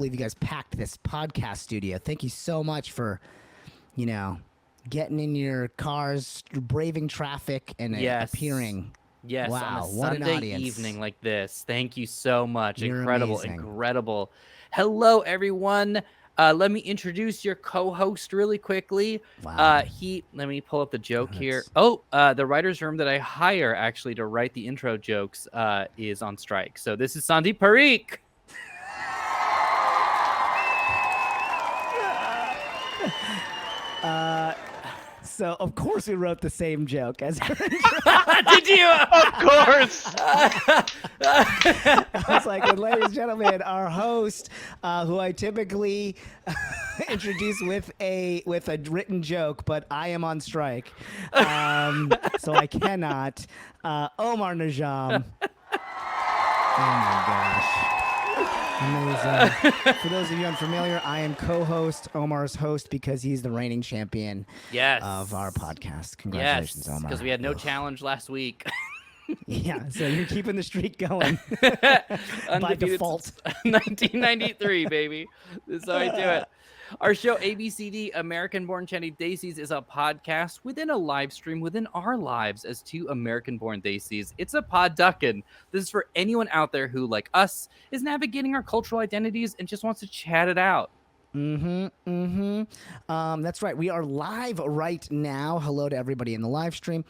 believe you guys packed this podcast studio. Thank you so much for, getting in your cars, braving traffic, and appearing. Yes, wow, on a what Sunday an audience. evening like this. Thank you so much. You're Incredible, amazing. incredible. Hello, everyone. Let me introduce your co-host really quickly. Wow. Let me pull up the joke here. Oh, the writer's room that I hire actually to write the intro jokes is on strike. So this is Sandeep Parikh. So, of course, we wrote the same joke as her. Did you? Of course. I was like, ladies and gentlemen, our host, who I typically introduce with a written joke, but I am on strike, so I cannot. Omar Najam. Oh my gosh. Amazing. For those of you unfamiliar, I am co-host, Omar's host, because he's the reigning champion of our podcast. Congratulations, Omar. Because we had no challenge last week. Yeah, so you're keeping the streak going by default. 1993, baby. This is how I do it. Our show, ABCD, American-Born Chatty Desis, is a podcast within a live stream within our lives as two American-born Desis. It's a podduckin'. This is for anyone out there who, like us, is navigating our cultural identities and just wants to chat it out. That's right. We are live right now. Hello to everybody in the live stream.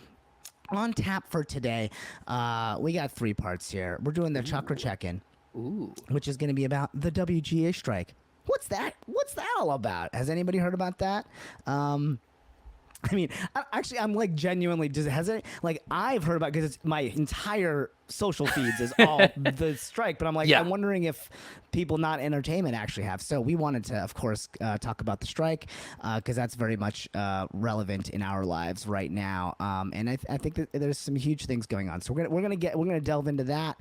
On tap for today, we got 3 parts here. We're doing the chakra check-in, which is going to be about the WGA strike. What's that? What's that all about? Has anybody heard about that? I mean, actually, I'm like genuinely just hesitant. Like, I've heard about it because it's my entire social feeds is all the strike. But I'm like, I'm wondering if people not entertainment actually have. So we wanted to, of course, talk about the strike because that's very much relevant in our lives right now. And I think that there's some huge things going on. So we're gonna delve into that.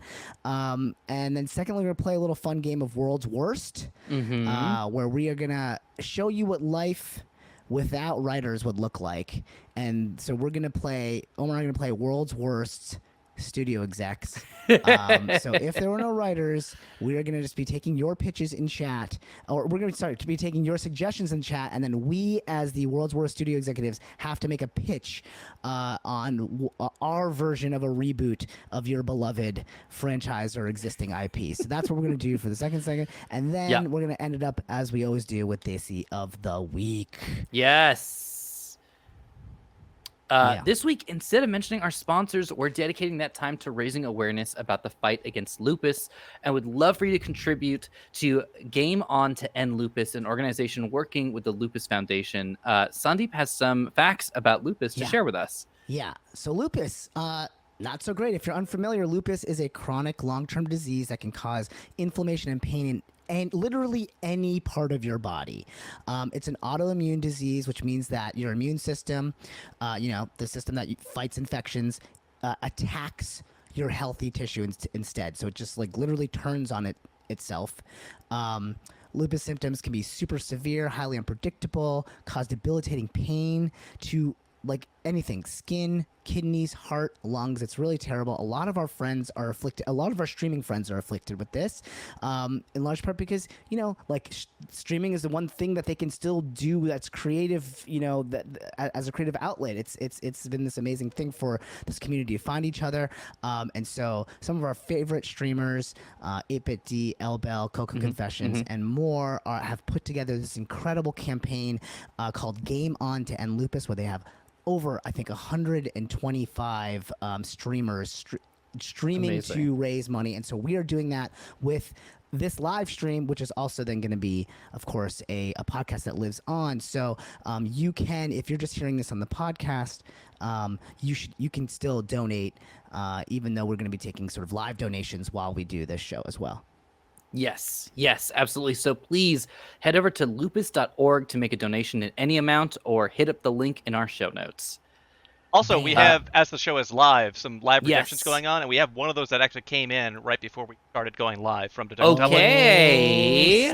And then secondly, we're gonna play a little fun game of World's Worst, where we are gonna show you what life without writers would look like. And so we're going to play, Omar and I are going to play World's Worst Studio Execs. So if there were no writers, we are going to just be taking your pitches in chat, or we're going to be taking your suggestions in chat, and then we, as the World's Worst Studio Executives, have to make a pitch on our version of a reboot of your beloved franchise or existing IP. So that's what we're going to do for the second segment, and then we're going to end it up, as we always do, with Desi of the Week. Yes. This week, instead of mentioning our sponsors, we're dedicating that time to raising awareness about the fight against lupus, and would love for you to contribute to Game On to End Lupus, an organization working with the Lupus Foundation. Sandeep has some facts about lupus to share with us. Yeah, so lupus, not so great. If you're unfamiliar, lupus is a chronic long-term disease that can cause inflammation and pain in and literally any part of your body. It's an autoimmune disease, which means that your immune system, the system that fights infections, attacks your healthy tissue instead. So it just like literally turns on itself. Lupus symptoms can be super severe, highly unpredictable, cause debilitating pain to like anything, skin, kidneys, heart, lungs. It's really terrible. A lot of our friends are afflicted. A lot of our streaming friends are afflicted with this, in large part because, streaming is the one thing that they can still do that's creative, as a creative outlet. It's been this amazing thing for this community to find each other. And so some of our favorite streamers, 8BitD, LBell, Coco Confessions, and more have put together this incredible campaign called Game On to End Lupus, where they have over, I think, 125 streamers streaming Amazing. To raise money. And so we are doing that with this live stream, which is also then going to be, of course, a podcast that lives on. So you can, if you're just hearing this on the podcast, you can still donate, even though we're going to be taking sort of live donations while we do this show as well. Yes, absolutely. So please head over to lupus.org to make a donation in any amount, or hit up the link in our show notes. Also, we have, as the show is live, some live redemptions going on, and we have one of those that actually came in right before we started going live from Dublin. Okay.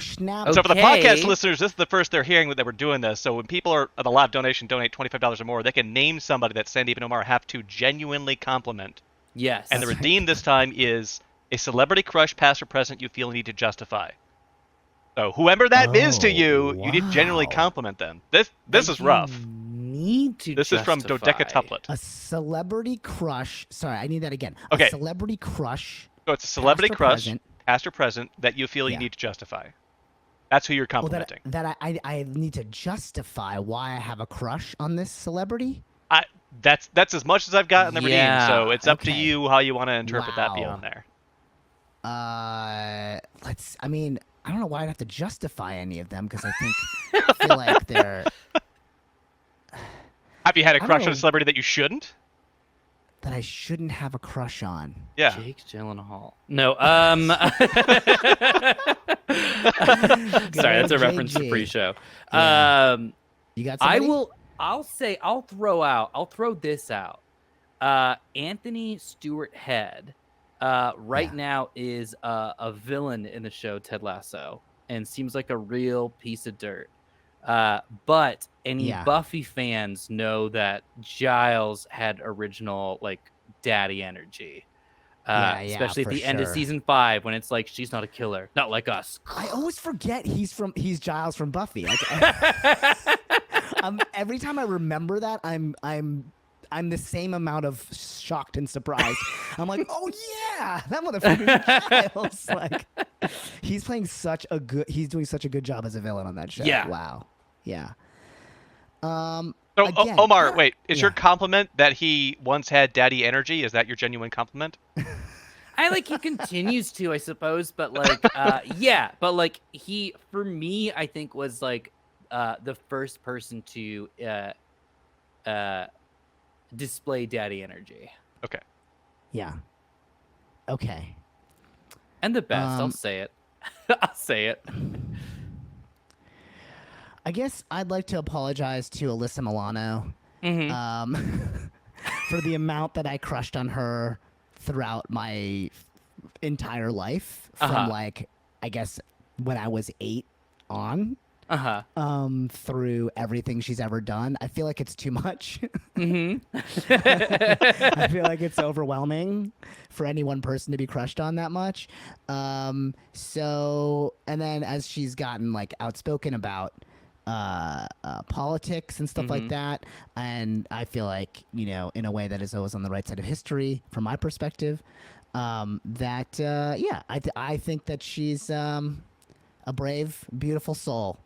Snap. So for the podcast listeners, this is the first they're hearing that we're doing this. So when people are at the live donation donate $25 or more, they can name somebody that Sandeep and Omar have to genuinely compliment. Yes. And the redeem this time is a celebrity crush, past or present, you feel a need to justify. So whoever that is to Oh, you, you need to genuinely wow. compliment them. This is You rough. Need to. This is from justify. Dodecatuplet. A celebrity crush. Sorry, I need that again. Okay. A celebrity crush. So it's a celebrity past or crush, present. past or present, that you feel you Yeah. need to justify. That's who you're Well, complimenting. I need to justify why I have a crush on this celebrity. That's as much as I've got in the redeem. Yeah, So it's up to okay. you how you want to interpret that Wow. beyond there. I mean, I don't know why I'd have to justify any of them because I feel like they're Have you had a don't crush on know. a celebrity that you shouldn't? that I shouldn't have a crush on. Yeah. Jake Gyllenhaal. No. Sorry, that's a reference to JG. pre-show. Yeah. You got I somebody? will. I'll throw this out. Anthony Stewart Head, right Yeah. now is a villain in the show Ted Lasso, and seems like a real piece of dirt. But any Yeah. Buffy fans know that Giles had original like daddy energy. Yeah, Especially at for the end of sure. season 5 when it's like she's not a killer, not like us. I always forget he's Giles from Buffy. Like, every time I remember that, I'm the same amount of shocked and surprised. I'm like, oh yeah, that motherfucker Giles. Like, he's doing such a good job as a villain on that show. Yeah. Wow. Yeah. So Again, Omar, wait, is your yeah. compliment that he once had daddy energy? Is that your genuine compliment? I like he continues to, I suppose, but like, yeah, but like he, for me, I think was like the first person to display daddy energy, Okay. Yeah. Okay. and the best. I'll say it. I'll say it. I guess I'd like to apologize to Alyssa Milano for the amount that I crushed on her throughout my entire life from like, I guess when I was 8 on through everything she's ever done. I feel like it's too much. I feel like it's overwhelming for any one person to be crushed on that much. So, and then as she's gotten like outspoken about politics and stuff like that, and I feel like, you know, in a way that is always on the right side of history from my perspective, yeah, I think that she's a brave, beautiful soul,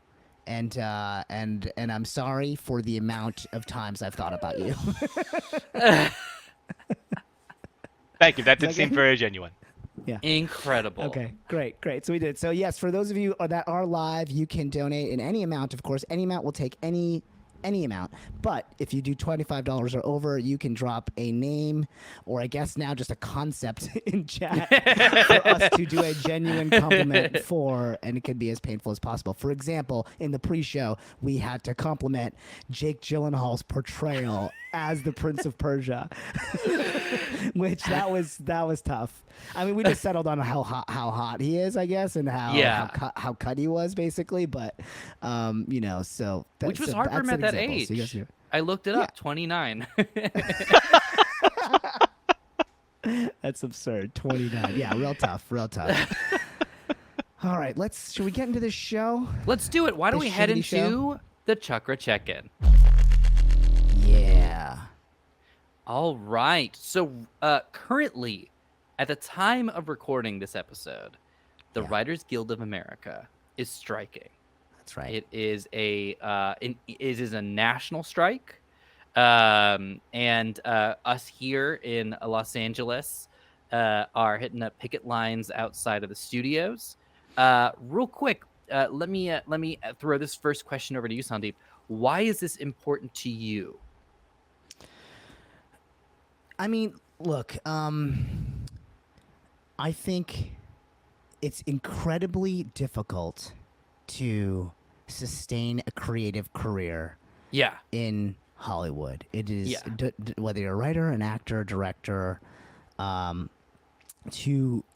and I'm sorry for the amount of times I've thought about you. Thank you. That did that seem good? very genuine. Yeah. Incredible. Okay, great. So we did. So yes, for those of you that are live, you can donate in any amount. Of course, any amount will take any amount. But if you do $25 or over, you can drop a name, or I guess now just a concept in chat for us to do a genuine compliment for, and it could be as painful as possible. For example, in the pre-show, we had to compliment Jake Gyllenhaal's portrayal as the Prince of Persia, which that was tough. I mean, we just settled on how hot he is, I guess, and how cut he was, basically. But you know, so Which was hard for him at that age. So you guys I looked it up. 29. That's absurd. 29. Yeah, real tough. All right, should we get into this show? Let's do it. Why don't This we head shitty into show? the chakra check-in? Yeah. All right. So currently, at the time of recording this episode, the Writers Guild of America is striking. That's right. It is it is a national strike, and us here in Los Angeles are hitting up picket lines outside of the studios. Real quick, let me throw this first question over to you, Sandeep. Why is this important to you? I mean, look, I think it's incredibly difficult to sustain a creative career Yeah. in Hollywood. It is Yeah. Whether you're a writer, an actor, director, to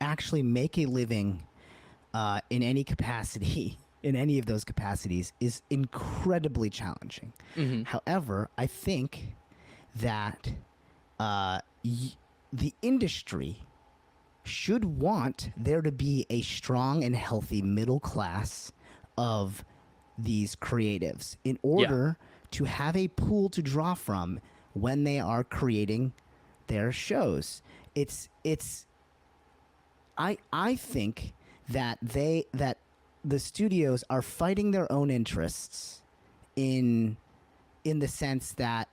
actually make a living in any capacity, in any of those capacities, is incredibly challenging. However, I think that the industry should want there to be a strong and healthy middle class of these creatives in order to have a pool to draw from when they are creating their shows. I think that the studios are fighting their own interests in the sense that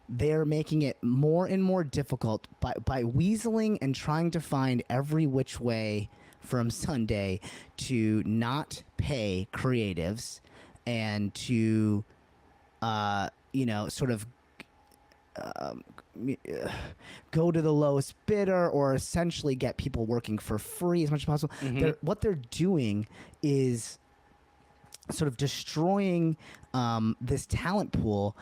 they're making it more and more difficult by weaseling and trying to find every which way from Sunday to not pay creatives and to sort of go to the lowest bidder or essentially get people working for free as much as possible. What they're doing is sort of destroying this talent pool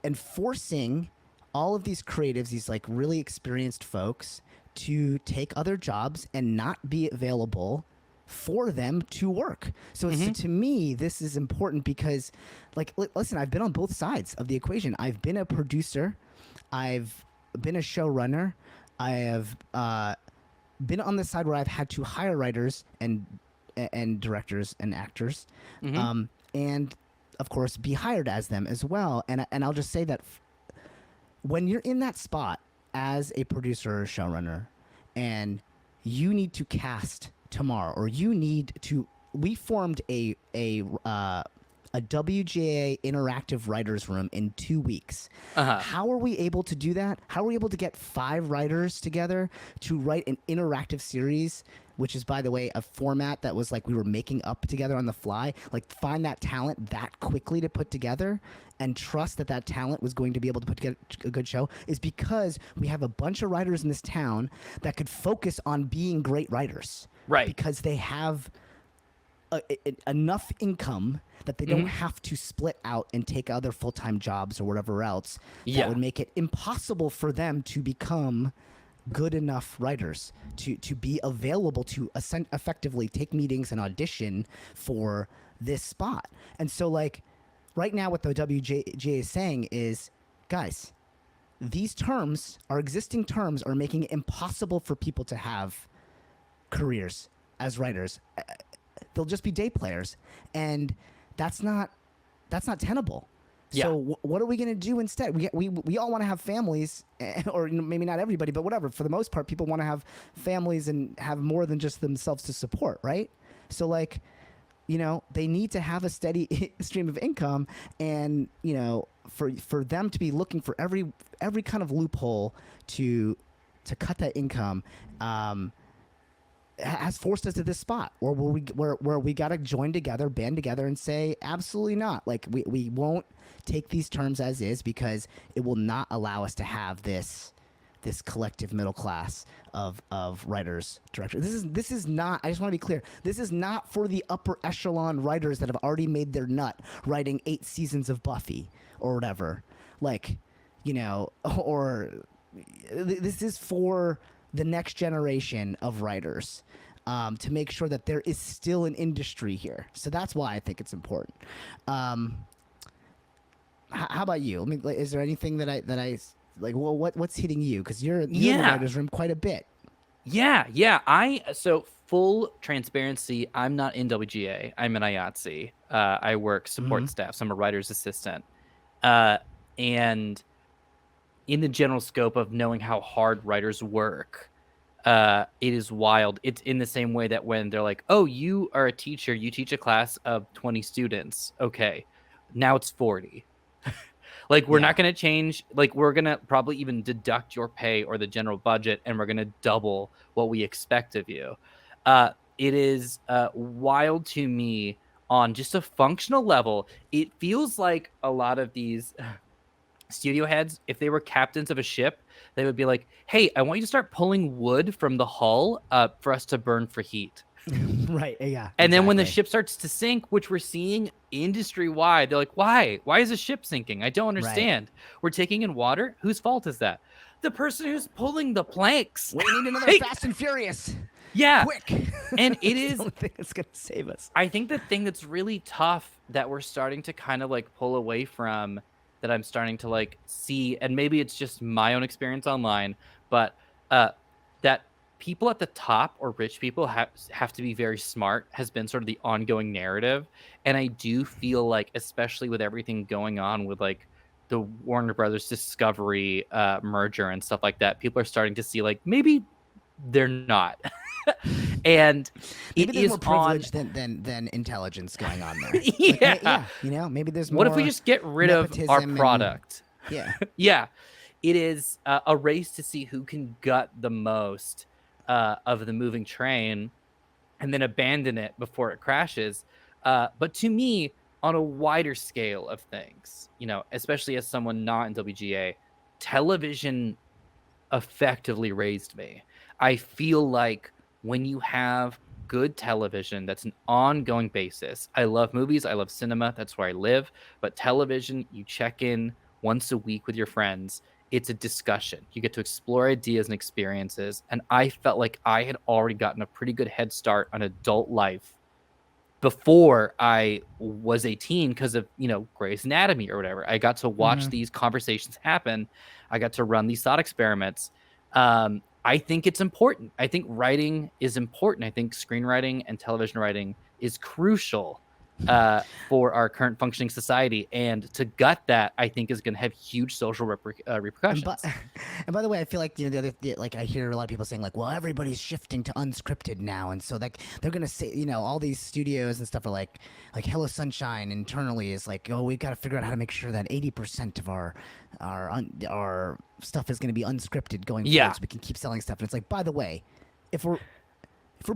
and forcing all of these creatives, these like really experienced folks, to take other jobs and not be available for them to work. So to me, this is important because, like, listen, I've been on both sides of the equation. I've been a producer, I've been a showrunner, I have been on the side where I've had to hire writers and directors and actors, and of course be hired as them as well. And I'll just say that when you're in that spot as a producer or showrunner, and you need to cast tomorrow, or we formed a WGA interactive writers room in 2 weeks. How are we able to do that? How are we able to get 5 writers together to write an interactive series, which is, by the way, a format that was like we were making up together on the fly, like find that talent that quickly to put together and trust that talent was going to be able to put together a good show, is because we have a bunch of writers in this town that could focus on being great writers. Right. Because they have enough income that they don't have to split out and take other full-time jobs or whatever else that would make it impossible for them to become good enough writers to be available to effectively take meetings and audition for this spot. And so, like, right now what the WGA is saying is, guys, these terms, our existing terms, are making it impossible for people to have careers as writers. They'll just be day players, and that's not tenable. So what are we going to do instead? We all want to have families, or maybe not everybody, but whatever. For the most part, people want to have families and have more than just themselves to support, right? So, like, they need to have a steady stream of income, and for them to be looking for every kind of loophole to cut that income has forced us to this spot where we got to join together, band together, and say absolutely not. Like, we won't take these terms as is, because it will not allow us to have this collective middle class of writers, directors. This is not, I just want to be clear, this is not for the upper echelon writers that have already made their nut writing 8 seasons of Buffy or whatever. Like, or this is for the next generation of writers, to make sure that there is still an industry here. So that's why I think it's important. How about you? I mean, like, is there anything that I like? Well, what's hitting you? Because you're in the writers' room quite a bit. Yeah. So full transparency, I'm not in WGA. I'm in IATSE. I work support staff, so I'm a writer's assistant. And in the general scope of knowing how hard writers work, it is wild. It's in the same way that when they're like, oh, you are a teacher, you teach a class of 20 students. Okay, now it's 40. Like, we're not going to change. Like, we're going to probably even deduct your pay or the general budget, and we're going to double what we expect of you. It is wild to me on just a functional level. It feels like a lot of these studio heads, if they were captains of a ship, they would be like, hey, I want you to start pulling wood from the hull for us to burn for heat. Right, yeah. And then when the ship starts to sink, which we're seeing industry-wide, they're like, why? Why is the ship sinking? I don't understand. Right. We're taking in water? Whose fault is that? The person who's pulling the planks. We need another Fast and Furious. Yeah. Quick. And it is the only thing that's going to save us. I think the thing that's really tough that we're starting to kind of like pull away from, that I'm starting to like see, and maybe it's just my own experience online, but that people at the top or rich people have to be very smart has been sort of the ongoing narrative. And I do feel like, especially with everything going on with like the Warner Brothers Discovery merger and stuff like that, people are starting to see like maybe they're not. And Maybe it there's is more privilege than intelligence going on there. yeah. Like, yeah, you know, maybe there's more. What if we just get rid of our nepotism and- product? Yeah. Yeah, it is a race to see who can gut the most of the moving train and then abandon it before it crashes. But to me, on a wider scale of things, you know, especially as someone not in WGA, television effectively raised me. I feel like when you have good television that's an ongoing basis, I love movies, I love cinema, that's where I live, but television, you check in once a week with your friends. It's a discussion. You get to explore ideas and experiences. And I felt like I had already gotten a pretty good head start on adult life before I was 18 because of, you know, Grey's Anatomy or whatever. I got to watch these conversations happen. I got to run these thought experiments. I think it's important. I think writing is important. I think screenwriting and television writing is crucial for our current functioning society. And to gut that, I think is going to have huge social repercussions. And by the way, I feel like, you know, like I hear a lot of people saying like, well, everybody's shifting to unscripted now, and so like they're gonna say, you know, all these studios and stuff are like Hello Sunshine internally is like, oh, we've got to figure out how to make sure that 80% of our stuff is going to be unscripted going forward, so we can keep selling stuff. And it's like, by the way, if we're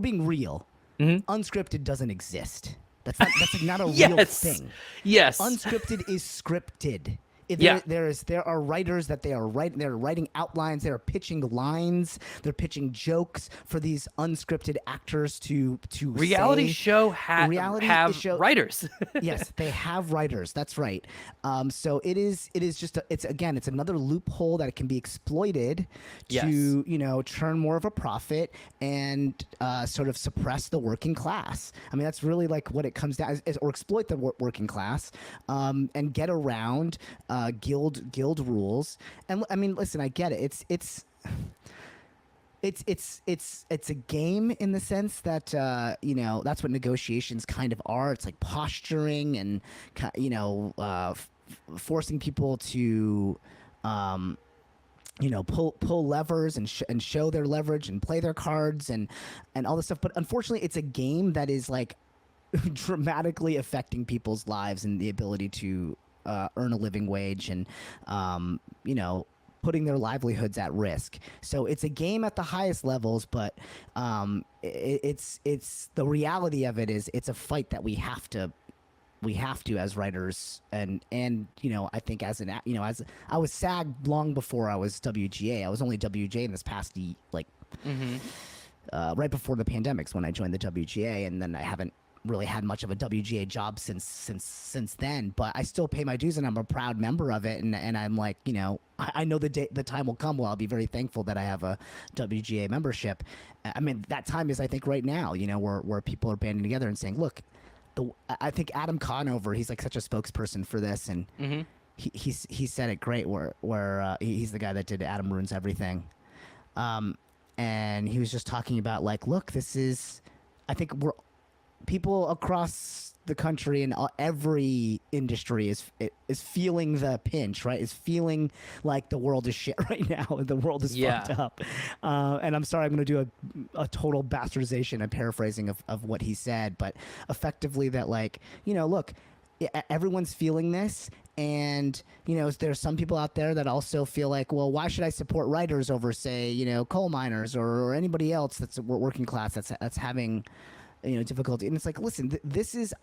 being real, unscripted doesn't exist. That's like not a real thing. Yes. Unscripted is scripted. There are writers that they're writing outlines, they're pitching lines, they're pitching jokes for these unscripted actors to reality say. show have writers. Yes, they have writers. That's right. So it is just it's another loophole that can be exploited to, you know, churn more of a profit and sort of suppress the working class. I mean, that's really like what it comes down or exploit the working class and get around guild rules. And I mean, listen, I get it. It's a game in the sense that you know, that's what negotiations kind of are. It's like posturing and, you know, forcing people to you know, pull levers and show their leverage and play their cards and all this stuff. But unfortunately, it's a game that is like dramatically affecting people's lives and the ability to earn a living wage and, you know, putting their livelihoods at risk. So it's a game at the highest levels, but it's the reality of it is it's a fight that we have to as writers and you know, I think as I was SAG long before I was WGA. I was only WGA in this past right before the pandemics when I joined the WGA, and then I haven't really had much of a WGA job since then, but I still pay my dues and I'm a proud member of it, and I'm like, you know, I know the time will come where I'll be very thankful that I have a WGA membership. I mean, that time is, I think, right now, you know, where people are banding together and saying, look, I think Adam Conover, he's like such a spokesperson for this, and he said it great where he's the guy that did Adam Ruins Everything, and he was just talking about like, look, this is, I think we're people across the country and every industry is feeling the pinch, right? Is feeling like the world is shit right now and the world is fucked up. And I'm sorry, I'm going to do a total bastardization and paraphrasing of what he said, but effectively that, like, you know, look, everyone's feeling this, and, you know, there's some people out there that also feel like, well, why should I support writers over, say, you know, coal miners or anybody else that's working class that's having, you know, difficulty. And it's like, listen, this is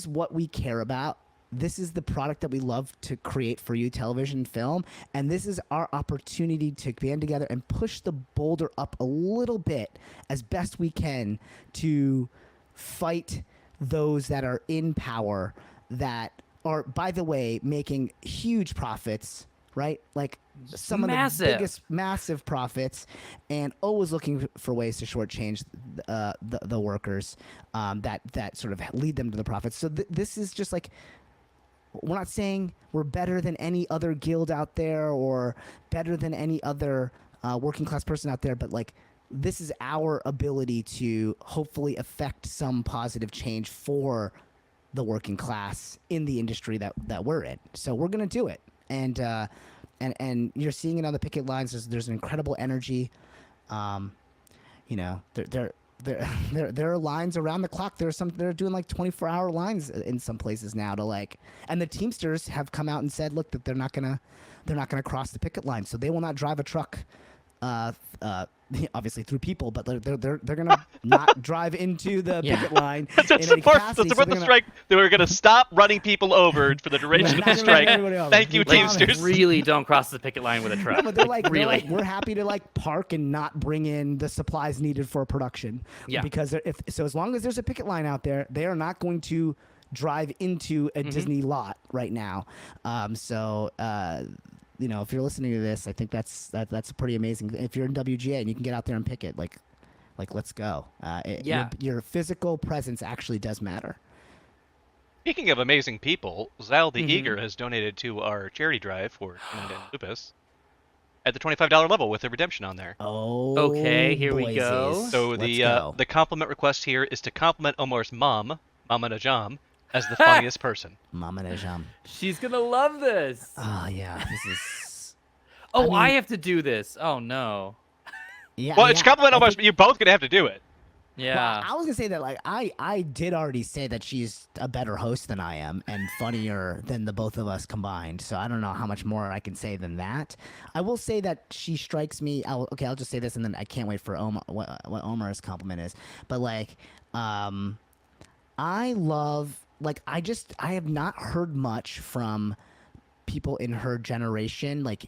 what we care about. This is the product that we love to create for you, television and film, and this is our opportunity to band together and push the boulder up a little bit as best we can to fight those that are in power that are, by the way, making huge profits, right? Like some of the biggest massive profits, and always looking for ways to shortchange the workers that sort of lead them to the profits. So this is just like, we're not saying we're better than any other guild out there or better than any other working class person out there, but like this is our ability to hopefully affect some positive change for the working class in the industry that we're in. So we're gonna do it, and you're seeing it on the picket lines. There's an incredible energy. You know, there are lines around the clock. They're doing like 24-hour lines in some places now to like, and the Teamsters have come out and said, look, that they're not gonna cross the picket line, so they will not drive a truck. Obviously through people, but they're gonna not drive into the picket line. To support the strike, they were gonna stop running people over for the duration of the strike. Thank you, Teamsters. Really don't cross the picket line with a truck. No, but they're like, really, we're happy to like park and not bring in the supplies needed for production. Yeah. Because as long as there's a picket line out there, they are not going to drive into a Disney lot right now. You know, if you're listening to this, I think that's pretty amazing. If you're in WGA and you can get out there and picket, like let's go. Your physical presence actually does matter. Speaking of amazing people, Zal the Eager has donated to our charity drive for Lupus at the $25 level with a redemption on there. Oh, okay, here we go. So the compliment request here is to compliment Omar's mom, Mama Najam, as the funniest person. Mama Najam. She's gonna love this. Oh yeah, this is. I have to do this. Oh no. Yeah. Well, it's compliment Omar. You're both gonna have to do it. Yeah. Well, I was gonna say that like I did already say that she's a better host than I am and funnier than the both of us combined. So I don't know how much more I can say than that. I will say that she strikes me. I'll just say this and then I can't wait for Omar what Omar's compliment is. But like, I love. Like, I have not heard much from people in her generation, like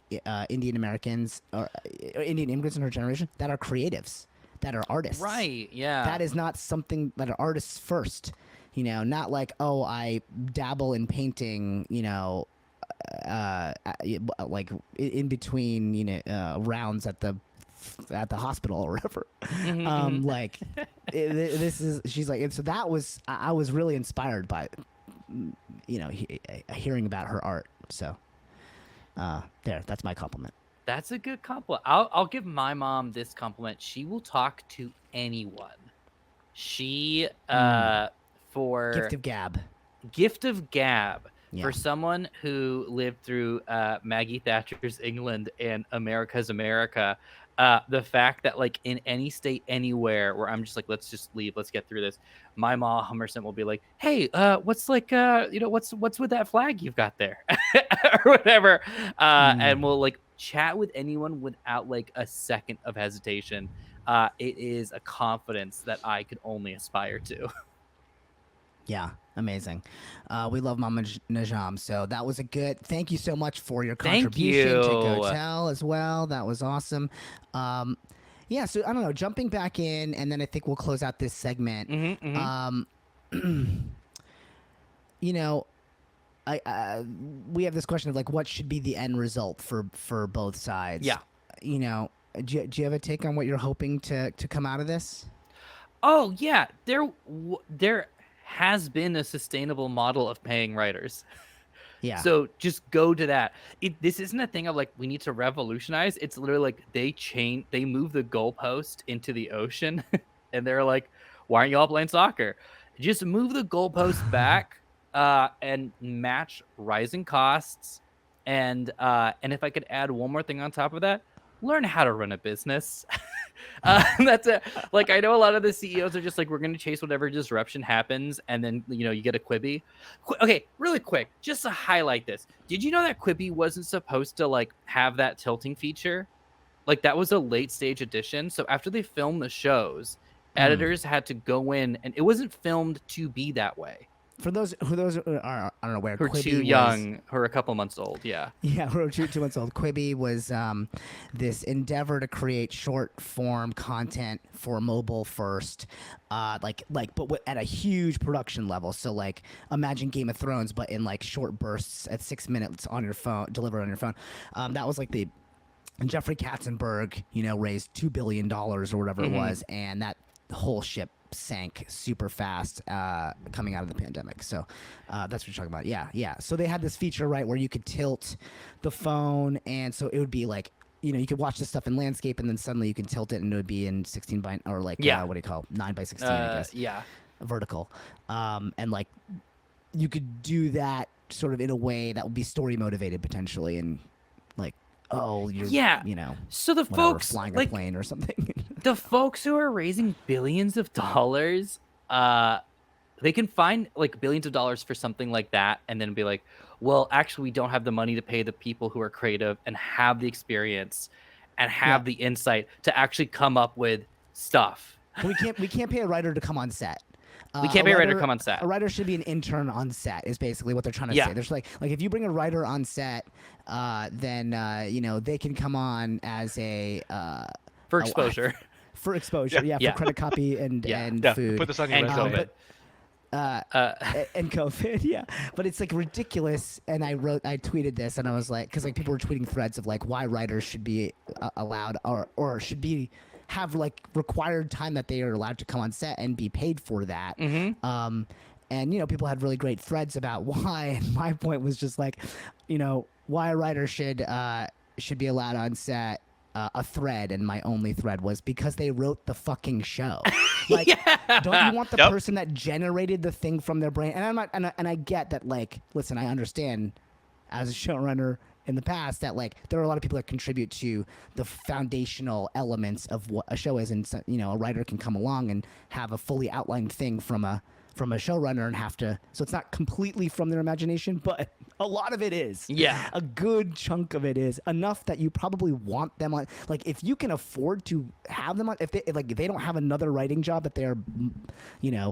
Indian Americans or Indian immigrants in her generation, that are creatives, that are artists. Right, yeah. That is not something that are artists first. You know, not like, oh, I dabble in painting, you know, like in between, you know, rounds at the hospital or whatever. Like this is, she's like, and so that was, I was really inspired by, you know, hearing about her art. So that's my compliment. That's a good compliment. I'll give my mom this compliment. She will talk to anyone. She for gift of gab. Yeah. For someone who lived through Maggie Thatcher's England and America's America, the fact that like in any state anywhere where I'm just like, let's just leave, let's get through this, my Ma Hummerson will be like, hey, what's like you know, what's with that flag you've got there or whatever, and we'll like chat with anyone without like a second of hesitation. It is a confidence that I could only aspire to. Yeah, amazing. We love Mama Najam. So that was a good. Thank you so much for your contribution to GoTell as well. That was awesome. Yeah. So I don't know. Jumping back in, and then I think we'll close out this segment. You know, we have this question of like, what should be the end result for both sides? Yeah. You know, do you have a take on what you're hoping to come out of this? Oh yeah, there has been a sustainable model of paying writers. Yeah. So just go to that. This isn't a thing of like we need to revolutionize. It's literally like they move the goalpost into the ocean, and they're like, "Why aren't y'all playing soccer? Just move the goalpost back and match rising costs." And if I could add one more thing on top of that, learn how to run a business. That's it. Like, I know a lot of the CEOs are just like, we're going to chase whatever disruption happens. And then, you know, you get a Quibi. Okay, really quick, just to highlight this. Did you know that Quibi wasn't supposed to like have that tilting feature? Like that was a late stage addition. So after they filmed the shows, editors had to go in, and it wasn't filmed to be that way. For those who are, I don't know where, who are too young, who are a couple months old, yeah. Yeah, who are 2 months old. Quibi was this endeavor to create short form content for mobile first, but at a huge production level. So like, imagine Game of Thrones, but in like short bursts at 6 minutes on your phone, delivered on your phone. That was like Jeffrey Katzenberg, you know, raised $2 billion or whatever it was, and that whole ship sank super fast coming out of the pandemic. So that's what you're talking about. Yeah. So they had this feature, right, where you could tilt the phone, and so it would be like, you could watch this stuff in landscape, and then suddenly you can tilt it, and it would be in 16 by or like what do you call 9 by 16, I guess. Yeah. Vertical, and like you could do that sort of in a way that would be story motivated potentially, and like you're So the whatever, folks flying a like plane or something. the folks who are raising billions of dollars, they can find like billions of dollars for something like that, and then be like, well, actually, we don't have the money to pay the people who are creative and have the experience and have the insight to actually come up with stuff. we can't pay a writer to come on set. We can't pay a writer to come on set. A writer should be an intern on set, is basically what they're trying to say. There's like if you bring a writer on set, then they can come on as a for exposure. For exposure, for credit copy and food. Put this on your resume. And COVID, but it's like ridiculous. And I tweeted this, and I was like, because like people were tweeting threads of like why writers should be allowed or should be have like required time that they are allowed to come on set and be paid for that. Mm-hmm. And people had really great threads about why. And my point was just like, why a writer should be allowed on set. A thread, and my only thread was because they wrote the fucking show. Like, don't you want the person that generated the thing from their brain? And I'm not, and I get that. Like, listen, I understand as a showrunner in the past that like there are a lot of people that contribute to the foundational elements of what a show is, and a writer can come along and have a fully outlined thing from a showrunner and have to, so it's not completely from their imagination, but a lot of it is. Yeah. A good chunk of it is enough that you probably want them on. Like if you can afford to have them on, if they don't have another writing job that they're,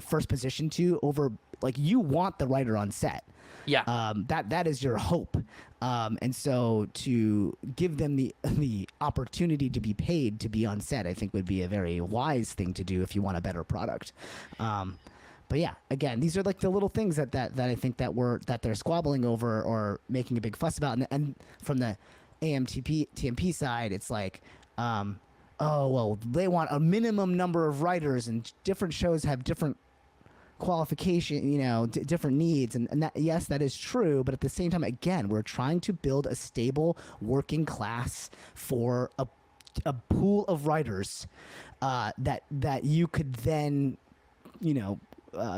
first position to over, like you want the writer on set. Yeah. That is your hope. And so to give them the opportunity to be paid to be on set, I think would be a very wise thing to do if you want a better product. But yeah, again, these are like the little things that I think that they're squabbling over or making a big fuss about. And from the TMP side, it's like, oh, well, they want a minimum number of writers, and different shows have different qualification, different needs. And that, yes, that is true. But at the same time, again, we're trying to build a stable working class for a pool of writers that you could then,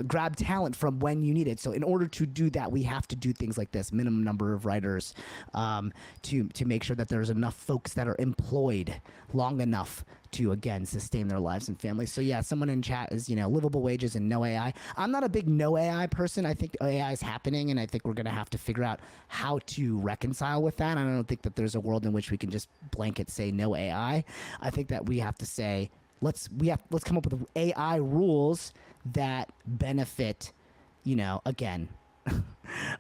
grab talent from when you need it. So in order to do that, we have to do things like this, minimum number of writers, to make sure that there's enough folks that are employed long enough to, again, sustain their lives and families. So yeah, someone in chat is, livable wages and no AI. I'm not a big no AI person. I think AI is happening, and I think we're going to have to figure out how to reconcile with that. I don't think that there's a world in which we can just blanket say no AI. I think that we have to say, let's come up with AI rules that benefit, again,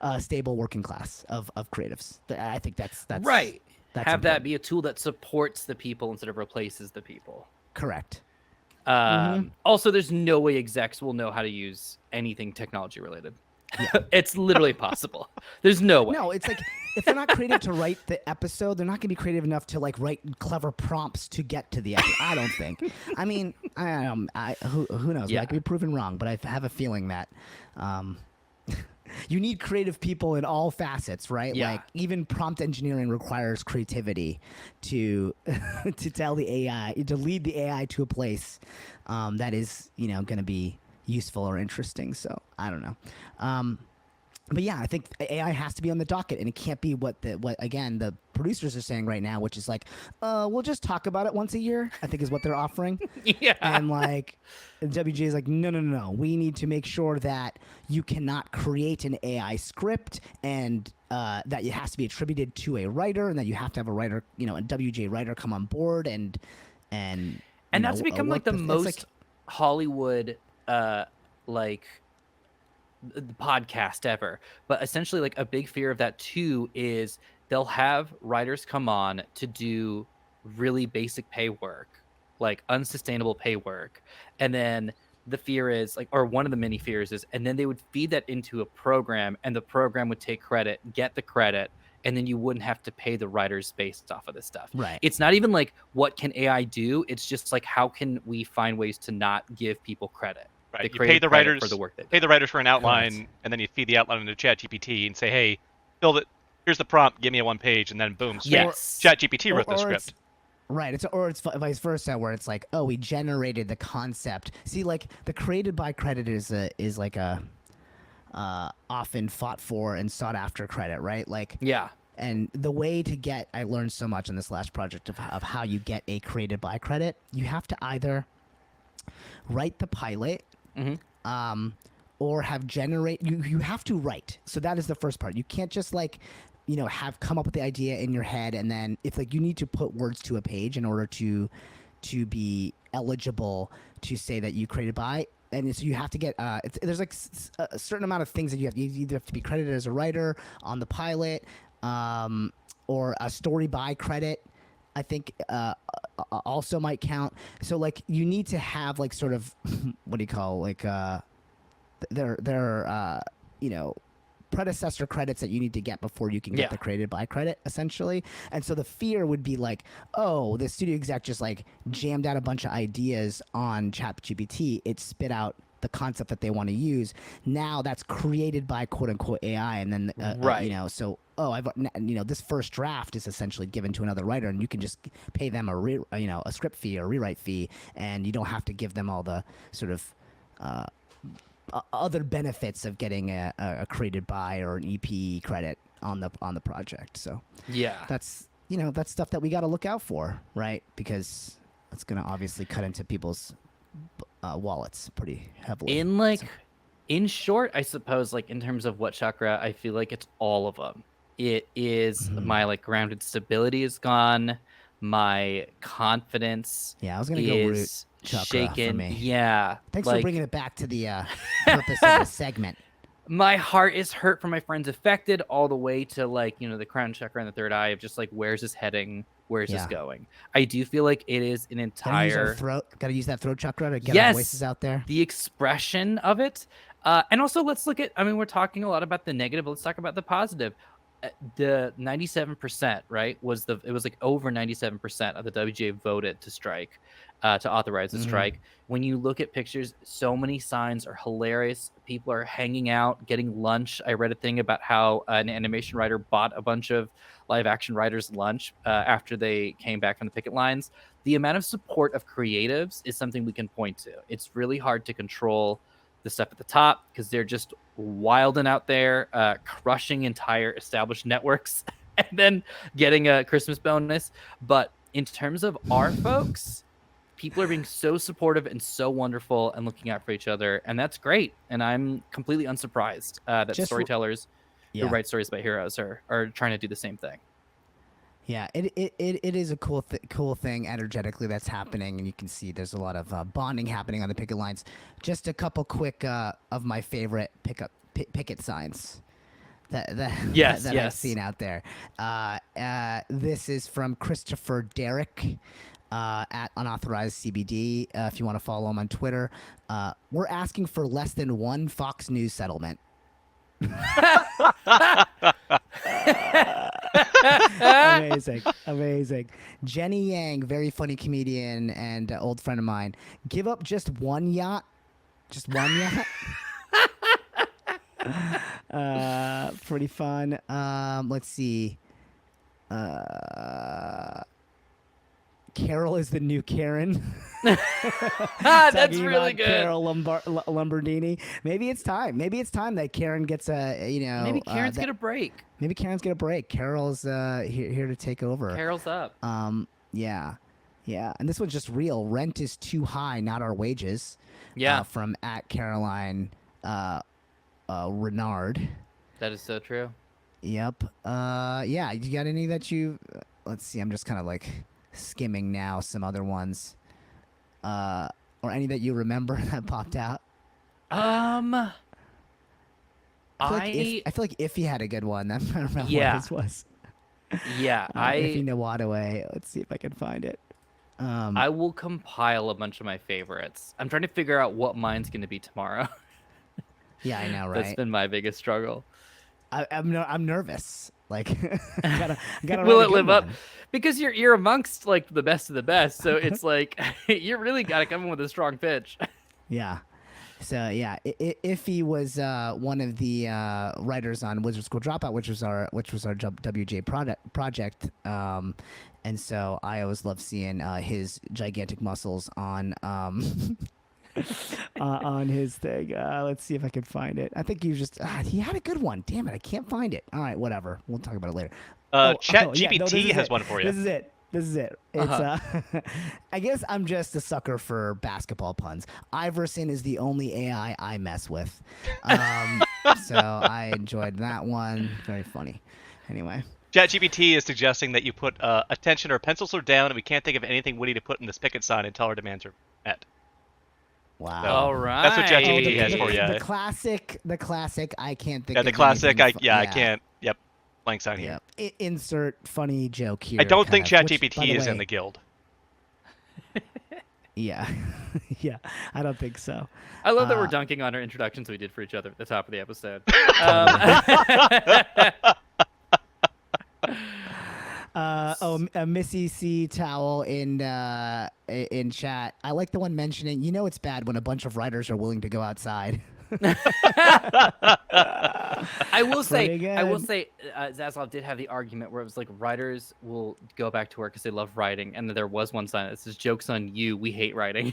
a stable working class of creatives. I think that's right. That's have that important. be a tool that supports the people instead of replaces the people. Correct. Also, there's no way execs will know how to use anything technology related. It's literally possible. There's no way. No, it's like if they're not creative to write the episode, they're not going to be creative enough to like write clever prompts to get to the episode. I don't think. I mean, who knows? Yeah. I could be proven wrong, but I have a feeling that you need creative people in all facets, right? Yeah. Like even prompt engineering requires creativity to tell the AI, to lead the AI to a place that is, going to be useful or interesting. So I don't know. But yeah, I think AI has to be on the docket, and it can't be what again the producers are saying right now, which is like, we'll just talk about it once a year, I think is what they're offering. Yeah. And like WGA is like, no. We need to make sure that you cannot create an AI script, and that it has to be attributed to a writer, and that you have to have a writer, a WGA writer come on board and that's become like the most like, Hollywood the podcast ever. But essentially, like a big fear of that too is they'll have writers come on to do really basic pay work, like unsustainable pay work, and then the fear is like, or one of the many fears is, and then they would feed that into a program, and the program would take credit, get the credit, and then you wouldn't have to pay the writers based off of this stuff. Right. It's not even like what can AI do, it's just like how can we find ways to not give people credit. Right. You pay the writers for the work they do. Pay the writers for an outline, and then you feed the outline into ChatGPT and say, "Hey, build it. Here's the prompt. Give me a one page," and then boom, Yes. ChatGPT wrote the script. Right. It's vice versa, where it's like, oh, we generated the concept. See, like the created by credit is like a often fought for and sought after credit, right? Like, Yeah. and the way to get, I learned so much in this last project of how you get a created by credit. You have to either write the pilot, or have you have to write. So that is the first part. You can't just like, have come up with the idea in your head, and then if like you need to put words to a page in order to be eligible to say that you created by. And so you have to get there's like a certain amount of things that you either have to be credited as a writer on the pilot, or a story by credit, I think also might count. So like you need to have like sort of what do you call like their predecessor credits that you need to get before you can get the created by credit, essentially. And so the fear would be like, oh, the studio exec just like jammed out a bunch of ideas on ChatGPT. It spit out the concept that they want to use. Now that's created by quote unquote AI, and then so this first draft is essentially given to another writer, and you can just pay them a script fee or rewrite fee, and you don't have to give them all the sort of other benefits of getting a created by or an EP credit on the project. So that's that's stuff that we got to look out for, right? Because it's going to obviously cut into people's wallets pretty heavily. In short, I suppose, like in terms of what chakra, I feel like it's all of them. It is my like grounded stability is gone. My confidence I was gonna go root chakra shaken. For me. Yeah. Thanks for bringing it back to the purpose of the segment. My heart is hurt for my friends affected, all the way to like, the crown chakra and the third eye of just like, where's this heading? Where's this going? I do feel like it is an entire Gotta use that throat chakra to get our voices out there. The expression of it. And also let's look at, we're talking a lot about the negative. Let's talk about the positive. The 97%, right, it was like over 97% of the WGA voted to strike, to authorize the strike. When you look at pictures, so many signs are hilarious. People are hanging out, getting lunch. I read a thing about how an animation writer bought a bunch of live action writers lunch after they came back from the picket lines. The amount of support of creatives is something we can point to. It's really hard to control the stuff at the top because they're just wilding out there, crushing entire established networks and then getting a Christmas bonus. But in terms of our folks, people are being so supportive and so wonderful and looking out for each other, and that's great. And I'm completely unsurprised that storytellers who write stories about heroes are trying to do the same thing. Yeah, it is a cool thing energetically that's happening, and you can see there's a lot of bonding happening on the picket lines. Just a couple quick of my favorite picket signs that I've seen out there. This is from Christopher Derrick at Unauthorized CBD. If you want to follow him on Twitter, we're asking for less than one Fox News settlement. Amazing. Jenny Yang, very funny comedian and old friend of mine. Give up just one yacht. Pretty fun. Let's see. Carol is the new Karen. That's really good. Carol Lombardini. Maybe it's time that Karen gets Maybe Karen's get a break. Maybe Karen's get a break. Carol's here to take over. Carol's up. Yeah. And this one's just real. Rent is too high, not our wages. Yeah. From at Caroline Renard. That is so true. Yep. Yeah. You got any that you? Let's see. I'm just kind of like skimming now some other ones, or any that you remember that popped out. I feel like Iffy had a good one. I'm trying to remember what this was. Yeah, Iffy Nawadaway. Let's see if I can find it. I will compile a bunch of my favorites. I'm trying to figure out what mine's going to be tomorrow. Yeah, I know, right? That's been my biggest struggle. I'm nervous. Like, I gotta will it live up? Because you're amongst like the best of the best, so it's like you really got to come in with a strong pitch. Yeah. So yeah, Iffy was one of the writers on Wizard School Dropout, which was our WGA project. And so I always love seeing his gigantic muscles on on his thing. Let's see if I can find it. I think he had a good one. Damn it, I can't find it. All right, whatever. We'll talk about it later. ChatGPT has one for you. This is it. It's I guess I'm just a sucker for basketball puns. Iverson is the only AI I mess with. So I enjoyed that one. Very funny. Anyway. ChatGPT is suggesting that you put attention or pencils are down, and we can't think of anything witty to put in this picket sign until our demands are met. Wow. So, All right. That's what ChatGPT has for you. The classic. I can't think. Yeah, of the classic. anything I can't. Yep. Blank sign here. Yep. Insert funny joke here. I don't think kind of, which, ChatGPT is in the guild. Yeah. Yeah. I don't think so. I love that we're dunking on our introductions we did for each other at the top of the episode. A Missy C towel in chat. I like the one mentioning. You know it's bad when a bunch of writers are willing to go outside. I will say, Zaslav did have the argument where it was like writers will go back to work because they love writing, and then there was one sign that says "Jokes on you, we hate writing."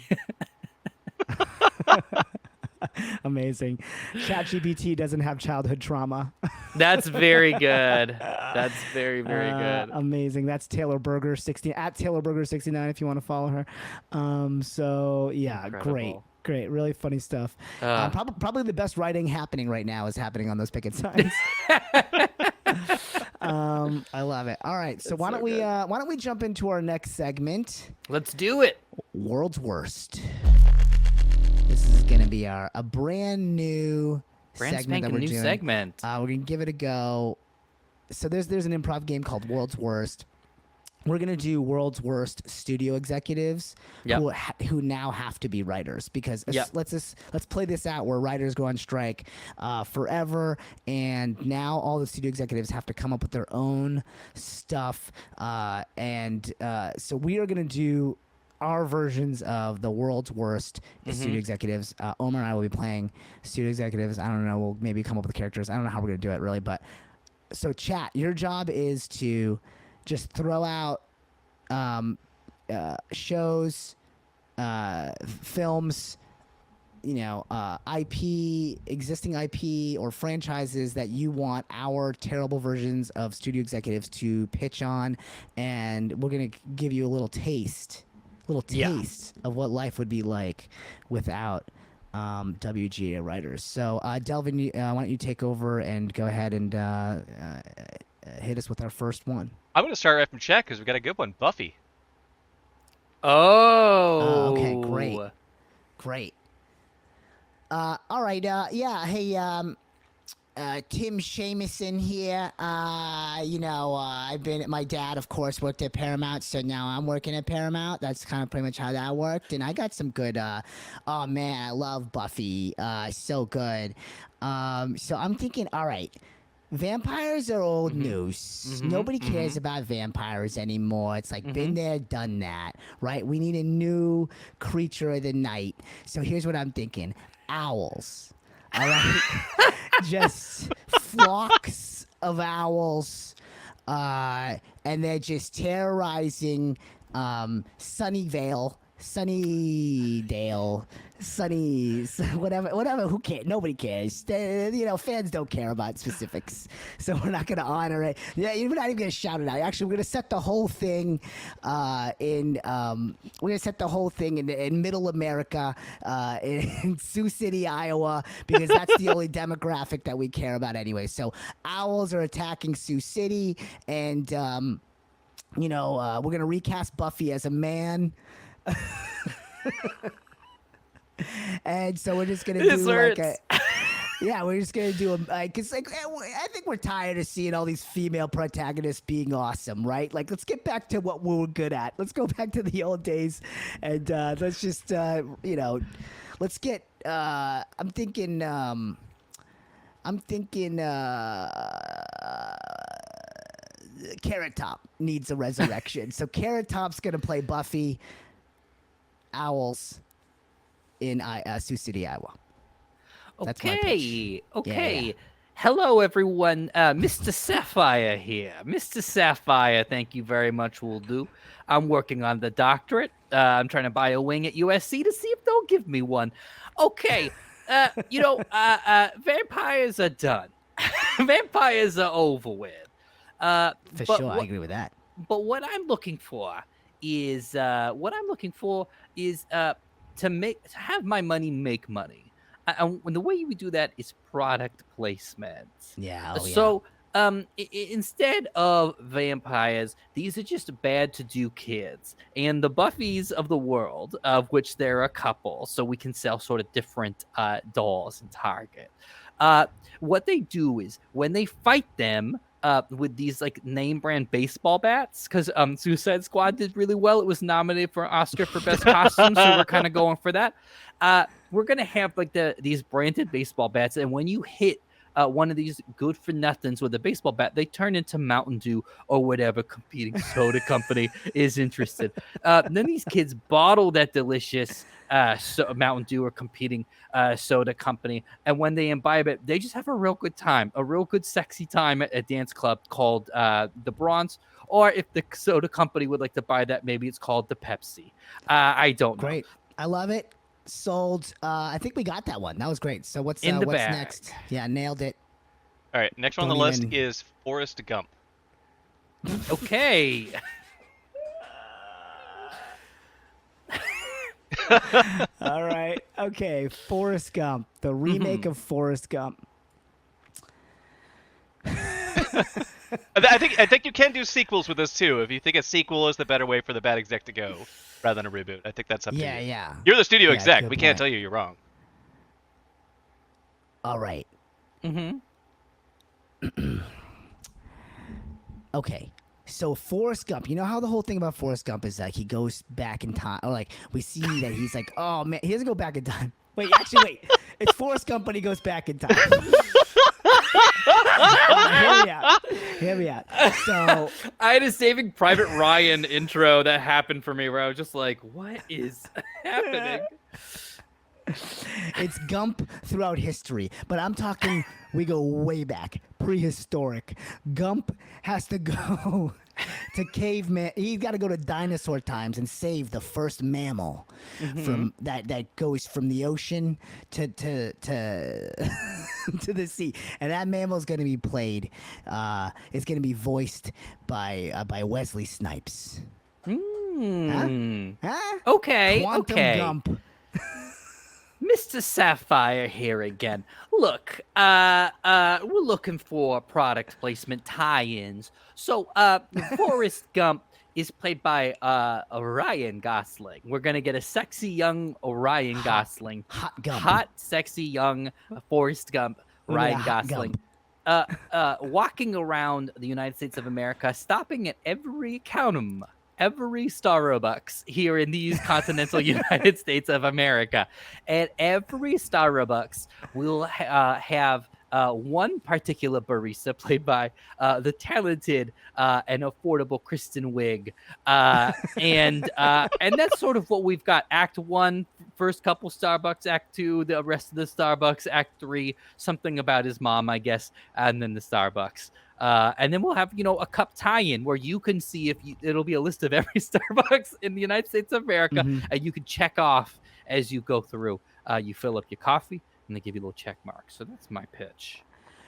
Amazing. ChatGPT doesn't have childhood trauma. That's very good. That's very, very good. Amazing. That's Taylor Burger 60 at Taylor Burger 69 if you want to follow her. So yeah, Incredible. Great, really funny stuff. Probably the best writing happening right now is happening on those picket signs. I love it. All right, so why don't we jump into our next segment? Let's do it. World's Worst. This is gonna be a brand new segment that we're doing. Segment. We're gonna give it a go. So there's an improv game called World's Worst. We're gonna do World's Worst studio executives who now have to be writers because let's play this out where writers go on strike forever, and now all the studio executives have to come up with their own stuff, so we are gonna do our versions of the world's worst studio executives. Omar and I will be playing studio executives. I don't know. We'll maybe come up with characters. I don't know how we're gonna do it really, but so chat. Your job is to just throw out shows, films, existing IP or franchises that you want our terrible versions of studio executives to pitch on, and we're gonna give you a little taste of what life would be like without WGA writers. So, Delvin, why don't you take over and go ahead and hit us with our first one? I'm going to start right from chat because we got a good one. Buffy. Oh. Okay, great. All right. Hey, Tim Shamison here. My dad, of course, worked at Paramount, so now I'm working at Paramount. That's kind of pretty much how that worked. And I got some good, oh man, I love Buffy. So good. So I'm thinking, all right, vampires are old news. Nobody cares about vampires anymore. It's like been there, done that, right? We need a new creature of the night. So here's what I'm thinking. Owls. All right, just flocks of owls, and they're just terrorizing Sunnydale, whatever. Who cares? Nobody cares. Fans don't care about specifics, so we're not going to honor it. Yeah, we're not even going to shout it out. Actually, we're going to set the whole thing in Middle America, in Sioux City, Iowa, because that's the only demographic that we care about anyway. So owls are attacking Sioux City, and we're going to recast Buffy as a man. And so we're just gonna do we're just gonna do because I think we're tired of seeing all these female protagonists being awesome, right? Like, let's get back to what we were good at. Let's go back to the old days, and let's just let's get. I'm thinking. Carrot Top needs a resurrection, so Carrot Top's gonna play Buffy. Owls in Sioux City, Iowa. That's my pitch. Okay. Yeah. Hello, everyone. Mr. Sapphire here. Mr. Sapphire, thank you very much, will do. I'm working on the doctorate. I'm trying to buy a wing at USC to see if they'll give me one. Okay. Vampires are done. Vampires are over with. For But sure, I what- agree with that. But what I'm looking for is to have my money make money. And the way we do that is product placement. Yeah. Oh, So instead of vampires, these are just bad to do kids. And the Buffys of the world, of which there are a couple, so we can sell sort of different dolls in Target. What they do is when they fight them with these like name brand baseball bats, because Suicide Squad did really well. It was nominated for an Oscar for best costume, so we're kind of going for that. We're gonna have like these branded baseball bats, and when you hit one of these good for nothings with a baseball bat, they turn into Mountain Dew or whatever competing soda company is interested. Then these kids bottle that delicious Mountain Dew or competing soda company, and when they imbibe it, they just have a real good time, a real good sexy time at a dance club called the Bronze. Or if the soda company would like to buy that, maybe it's called the Pepsi. I don't know. Great. I love it. Sold. I think we got that one. That was great. So what's In the what's bag. next? Yeah, nailed it. All right, next one on Don't the list even- is Forrest Gump. Okay. All right. Okay. Forrest Gump, the remake of Forrest Gump. I think you can do sequels with this too. If you think a sequel is the better way for the bad exec to go, rather than a reboot, I think that's up to you. Yeah. You're the studio Yeah, exec. good We can't point. tell you you're wrong. All right. Mm-hmm. Okay. So Forrest Gump, you know how the whole thing about Forrest Gump is like he goes back in time, or like we see that he's like, oh man, he doesn't go back in time. Wait, wait. It's Forrest Gump, but he goes back in time. Hear me out. So I had a Saving Private Ryan intro that happened for me where I was just like, what is happening? it's Gump throughout history, but I'm talking we go way back, prehistoric. Gump has to go to caveman. He's got to go to dinosaur times and save the first mammal from that goes from the ocean to to the sea, and that mammal is going to be played. It's going to be voiced by Wesley Snipes. Hmm. Huh? Okay. Quantum okay. Gump. Mr. Sapphire here again. Look, we're looking for product placement tie-ins. So, Forrest Gump is played by Ryan Gosling. We're gonna get a sexy young Ryan Gosling, Hot Gump. hot, sexy young Forrest Gump, Yeah, Ryan hot Gosling. Gump. Walking around the United States of America, stopping at every Starbucks here in these continental United States of America. At every Starbucks, we'll have one particular barista played by the talented and affordable Kristen Wiig. And that's sort of what we've got. Act 1, first couple Starbucks. Act 2, the rest of the Starbucks. Act 3, something about his mom, I guess. And then the Starbucks. And then we'll have, a cup tie-in where you can see it'll be a list of every Starbucks in the United States of America, and you can check off as you go through. You fill up your coffee, and they give you a little check mark. So that's my pitch.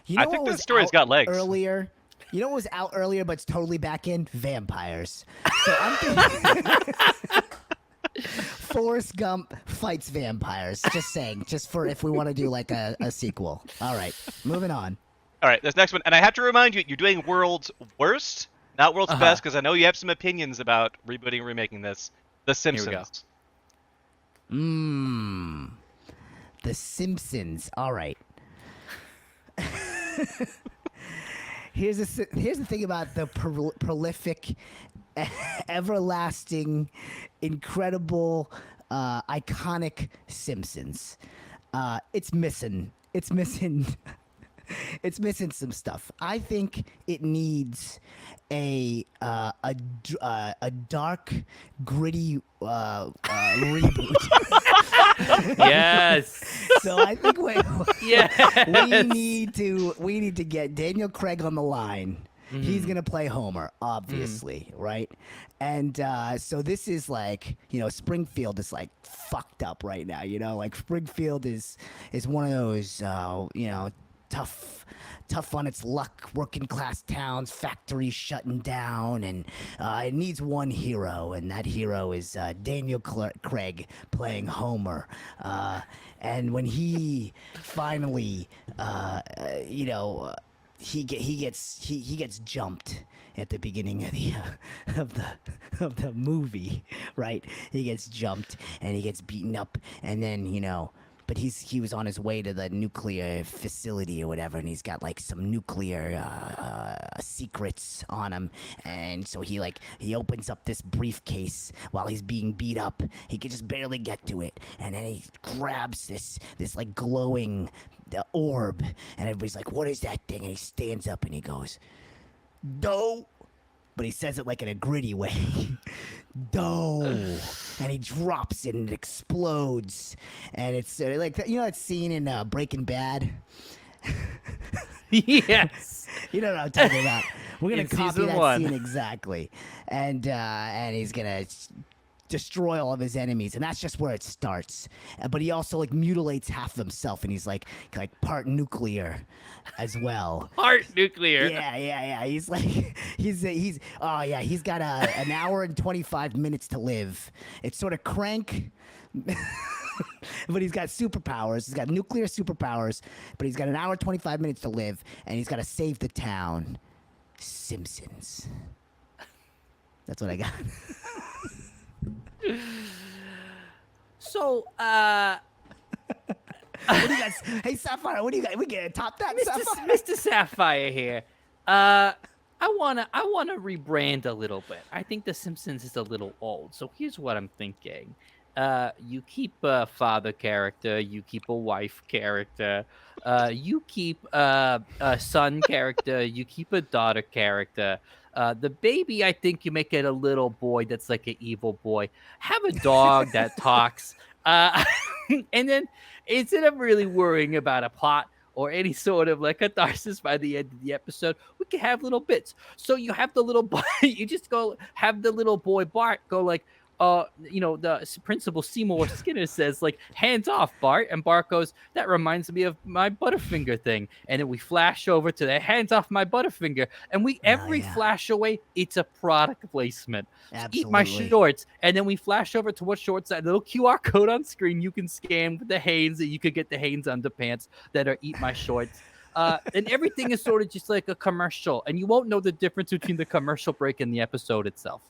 You know I think what this was story's out got legs. Earlier, you know what was out earlier, but it's totally back in? Vampires. So I'm thinking Forrest Gump fights vampires. Just saying, just for if we want to do like a sequel. All right, moving on. All right, this next one, and I have to remind you, you're doing world's worst, not world's best, because I know you have some opinions about rebooting and remaking this. The Simpsons. Mmm. The Simpsons. All right. Here's the thing about the prolific, everlasting, incredible, iconic Simpsons. It's missing. It's missing some stuff. I think it needs a dark, gritty reboot. Yes. So I think Yes. we need to get Daniel Craig on the line. He's Mm-hmm. gonna play Homer, obviously, right? And so this is like, Springfield is like fucked up right now. Like Springfield is one of those tough on its luck, working class towns, factories shutting down, and it needs one hero, and that hero is Daniel Craig playing Homer. And when he finally, he gets jumped at the beginning of the movie, right? He gets jumped and he gets beaten up, and then but he was on his way to the nuclear facility or whatever, and he's got like some nuclear secrets on him, and so he opens up this briefcase while he's being beat up. He can just barely get to it, and then he grabs this like glowing orb, and everybody's like, "What is that thing?" And he stands up and he goes, "Dough." But he says it like in a gritty way. Dough. And he drops it and it explodes. And it's like, that scene in Breaking Bad? Yes. You know what I'm talking about. We're going In to copy season that 1. scene exactly. And he's going to destroy all of his enemies, and that's just where it starts. But he also like mutilates half of himself, and he's like part nuclear as well. Heart nuclear. Yeah. He's like he's got an hour and 25 minutes to live. It's sort of Crank. But he's got superpowers. He's got nuclear superpowers, but he's got an hour and 25 minutes to live, and he's got to save the town. Simpsons. That's what I got. So, What do you guys? Hey, Sapphire, what do you got? We gonna top that, Sapphire? Mr. Sapphire here. I wanna rebrand a little bit. I think The Simpsons is a little old. So here's what I'm thinking. You keep a father character, you keep a wife character, you keep a son character, you keep a daughter character. The baby, I think you make it a little boy that's like an evil boy. Have a dog that talks. And then instead of really worrying about a plot or any sort of like catharsis by the end of the episode, we can have little bits. So you have the little boy, you just go have the little boy Bart go like, the principal Seymour Skinner says like, "Hands off, Bart," and Bart goes, "That reminds me of my Butterfinger thing." And then we flash over to the "Hands off my Butterfinger," and every flash away, it's a product placement. Eat my shorts, and then we flash over to what shorts, that little QR code on screen you can scan with the Hanes, and you could get the Hanes underpants that are "Eat my shorts." And everything is sort of just like a commercial, and you won't know the difference between the commercial break and the episode itself.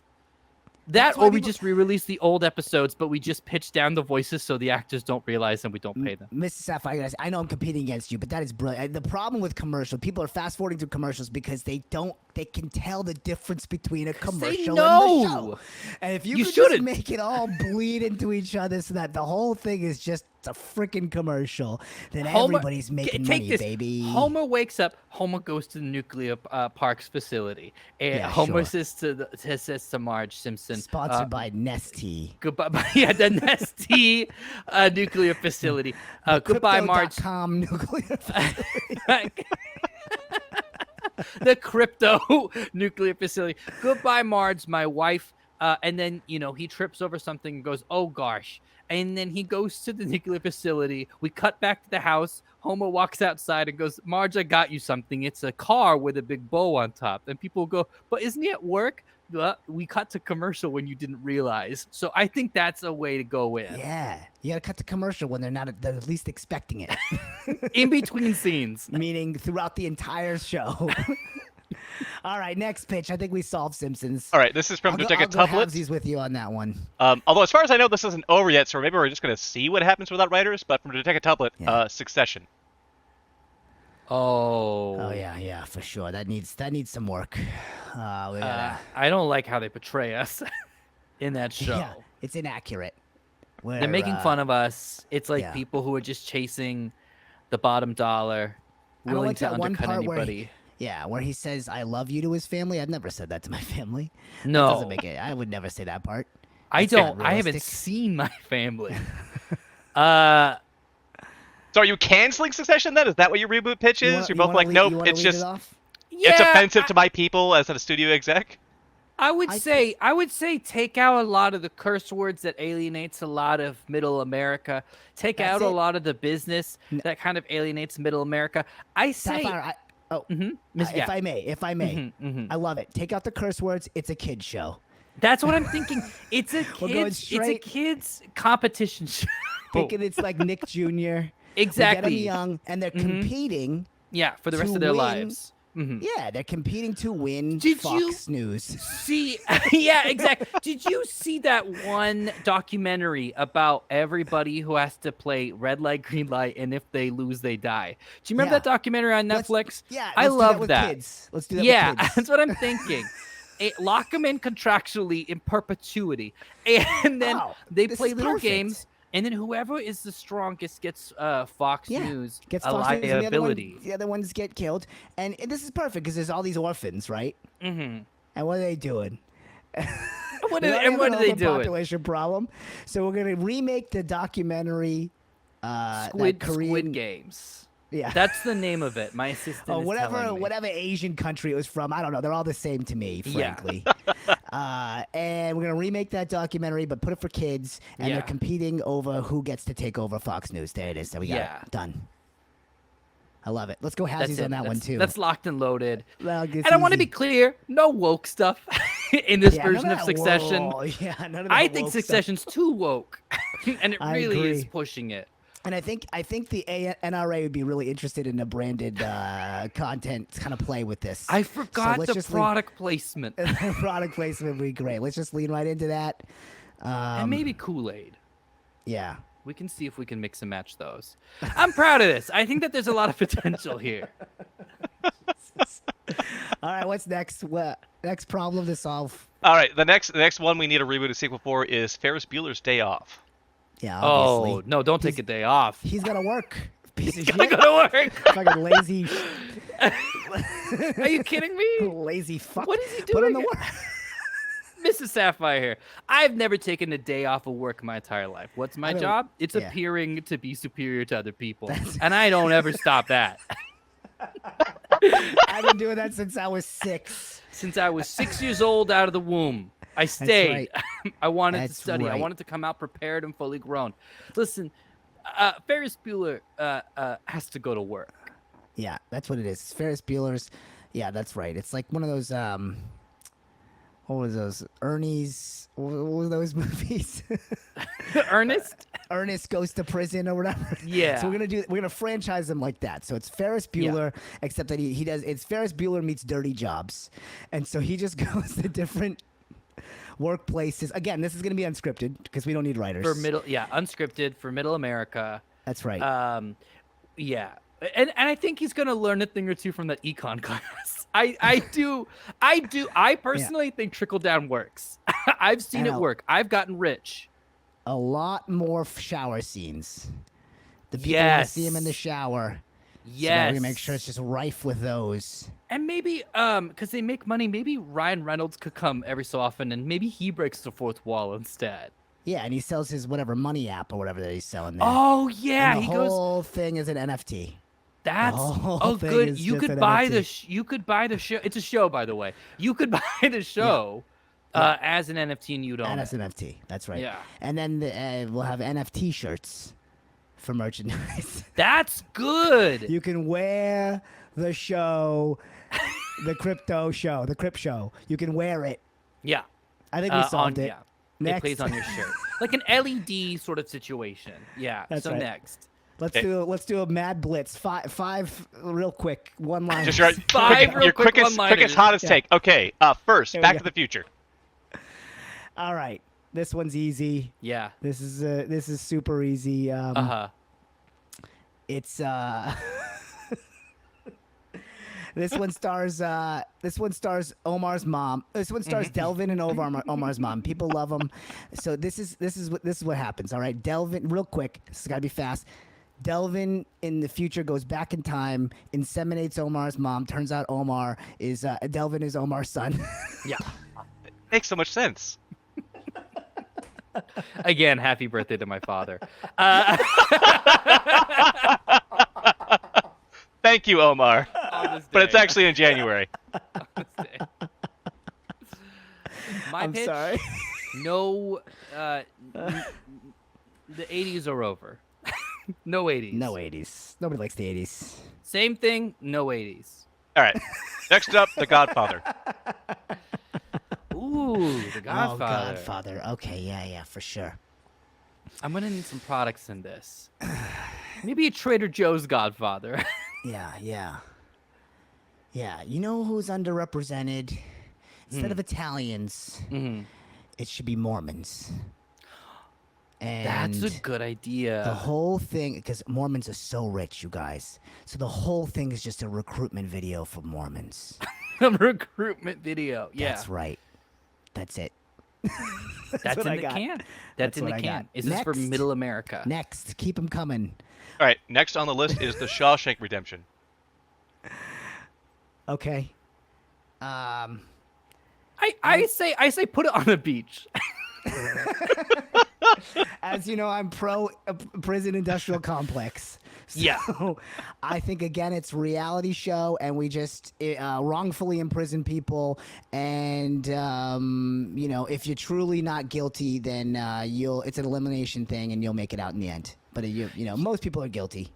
That, or we just re-release the old episodes, but we just pitch down the voices so the actors don't realize and we don't pay them. Mrs. Sapphire, I know I'm competing against you, but that is brilliant. The problem with commercial, people are fast forwarding through commercials because they can tell the difference between a commercial and the show. And if you could just make it all bleed into each other so that the whole thing is just a freaking commercial, then everybody's making money, baby. Homer wakes up. Homer goes to the nuclear parks facility, and Homer says to Marge Simpson, sponsored by Nestea. Goodbye, the Nestea nuclear facility. Goodbye, Marge. Crypto.com nuclear facility. The crypto nuclear facility. Goodbye, Marge, my wife. And then he trips over something and goes, "Oh gosh." And then he goes to the nuclear facility. We cut back to the house. Homer walks outside and goes, "Marge, I got you something. It's a car with a big bow on top." And people go, "But isn't he at work?" We cut to commercial when you didn't realize. So I think that's a way to go in. Yeah. You got to cut to commercial when they're at least expecting it. In between scenes. Meaning throughout the entire show. All right, next pitch. I think we solved Simpsons. All right, this is from Detective Tuplet. He's with you on that one. Although, as far as I know, this isn't over yet, so maybe we're just going to see what happens without writers. But from Detective Tuplet, Succession. Oh yeah, for sure. That needs some work. I don't like how they portray us in that show. Yeah, it's inaccurate. They're making fun of us. It's like people who are just chasing the bottom dollar, willing to undercut anybody. Where he says "I love you" to his family. I've never said that to my family. No, that doesn't make it. I would never say that part. I haven't seen my family. Uh, So are you canceling Succession then? Is that what your reboot pitch is? You're both like, nope, it's just yeah, it's offensive to my people as a studio exec. I would say take out a lot of the curse words that alienates a lot of middle America. Take That's out a it. lot of the business that kind of alienates middle America. I say, Sapphire, if I may, I love it. Take out the curse words. It's a kid show. that's what I'm thinking. It's a We're going kids, it's a straight- kids competition show. Thinking it's like Nick Jr. We get 'em Exactly. young, and they're competing. Yeah, for the rest to of their win. lives. Yeah, they're competing to win Did Fox you- News. See, yeah, exactly. Did you see that one documentary about everybody who has to play red light, green light, and if they lose, they die? Do you remember Yeah. that documentary on Let's- Netflix? Yeah, I let's do love with that. Kids. Let's do that Yeah, with kids. that's what I'm thinking. Lock them in contractually in perpetuity, and then Oh, they this play is little perfect. games, and then whoever is the strongest gets Fox Yeah, News Gets a Fox News, and liability. the other ones get killed. And this is perfect because there's all these orphans, right? Mm-hmm. And what are they doing? What We are, already and have what an are they doing? Population problem. So we're gonna remake the documentary. That Squid Korean, Games. Yeah. That's the name of it. My assistant Oh, is telling me. whatever Asian country it was from, I don't know. They're all the same to me, Yeah. frankly. And we're gonna remake that documentary, but put it for kids, and Yeah. they're competing over who gets to take over Fox News. There it is. So we got Yeah. it done. I love it. Let's go That's halvesies it. on that one That's- too. That's locked and loaded. Well, And I want to be clear, no woke stuff in this version of Succession. Yeah, none of that I think woke stuff. Succession's too woke, and it I really is agree. pushing it. And I think the NRA would be really interested in a branded content kind of play with this. I forgot let's the just product placement. product placement would be great. Let's just lean right into that. And maybe Kool-Aid. Yeah. We can see if we can mix and match those. I'm proud of this. I think that there's a lot of potential here. All right, what's next? What next problem to solve? All right, the next one we need a reboot, a sequel for is Ferris Bueller's Day Off. Yeah, Oh, obviously. no, don't take a day off. He's gotta work. Piece of Gotta shit. go to work. Fucking lazy, Are you kidding me? lazy fuck. What is he Put on the doing? work. Mrs. Sapphire here. I've never taken a day off of work my entire life. What's my I don't- job? It's yeah. appearing to be superior to other people. And I don't ever stop that. I've been doing that since I was 6. Since I was 6 years old out of the womb, I stayed. I wanted to That's study. I right. wanted to come out prepared and fully grown. Listen, Ferris Bueller has to go to work. Yeah, that's what it is. It's Ferris Bueller's. Yeah, that's right. It's like one of those. What was those? Ernie's. What were those movies? Ernest? Ernest Goes to Prison or whatever. Yeah. So we're gonna franchise them like that. So it's Ferris Bueller, except that he does. It's Ferris Bueller meets Dirty Jobs, and so he just goes to different workplaces. Again, this is gonna be unscripted because we don't need writers. Unscripted for middle America. That's right. Yeah. And I think he's gonna learn a thing or two from that econ class. I personally think trickle down works. I've seen And it work. I've gotten rich. A lot more shower scenes. The people want to see him in the Yes. shower. Yes. So we make sure it's just rife with those. And maybe, because they make money, maybe Ryan Reynolds could come every so often, and maybe he breaks the fourth wall instead. Yeah, and he sells his whatever money app or whatever that he's selling there. Oh yeah, and the he goes. whole thing is an NFT. That's whole thing good. is You just could an buy NFT. you could buy the show. It's a show, by the way. You could buy the show as an NFT, and you'd own And it. it's an NFT. That's right. Yeah. And then we'll have NFT shirts for merchandise. That's good. You can wear the show, the crypto show, the crypt show. You can wear it. Yeah. I think we solved it. Yeah. Next. It plays on your shirt, like an LED sort of situation. Yeah. That's so right. next. Let's do a mad blitz. Five real quick one line. Just your, Five real your quick quickest, one-liners. hottest Yeah. take. Okay, first, There we Back go. to the Future. All right, this one's easy. Yeah. This is super easy. It's this one stars Omar's mom. This one stars Delvin and Omar's mom. People love them. So this is what happens. All right, Delvin, real quick. This has got to be fast. Delvin in the future goes back in time, inseminates Omar's mom. Turns out Delvin is Omar's son. Yeah. Makes so much sense. Again, happy birthday to my father. Thank you, Omar. On this But it's day. actually in January. On this day. My I'm pitch, sorry. no, the 80s are over. No 80s. No 80s. Nobody likes the 80s. Same thing, no 80s. All right. Next up, The Godfather. Ooh, The Godfather. Oh, Godfather. Okay, yeah, for sure. I'm going to need some products in this. Maybe a Trader Joe's Godfather. Yeah. You know who's underrepresented? Instead of Italians, it should be Mormons. And That's a good idea. the whole thing, because Mormons are so rich, you guys. So the whole thing is just a recruitment video for Mormons. A recruitment video. Yeah. That's right. That's it. That's what in I the got. can. That's That's in the what I can. got. Is this for Next. Middle America? Next, keep them coming. All right. Next on the list is The Shawshank Redemption. Okay. I say put it on a beach. As you know, I'm pro prison industrial complex. So Yeah. I think again it's reality show, and we just wrongfully imprison people, and if you're truly not guilty, then it's an elimination thing, and you'll make it out in the end. But most people are guilty.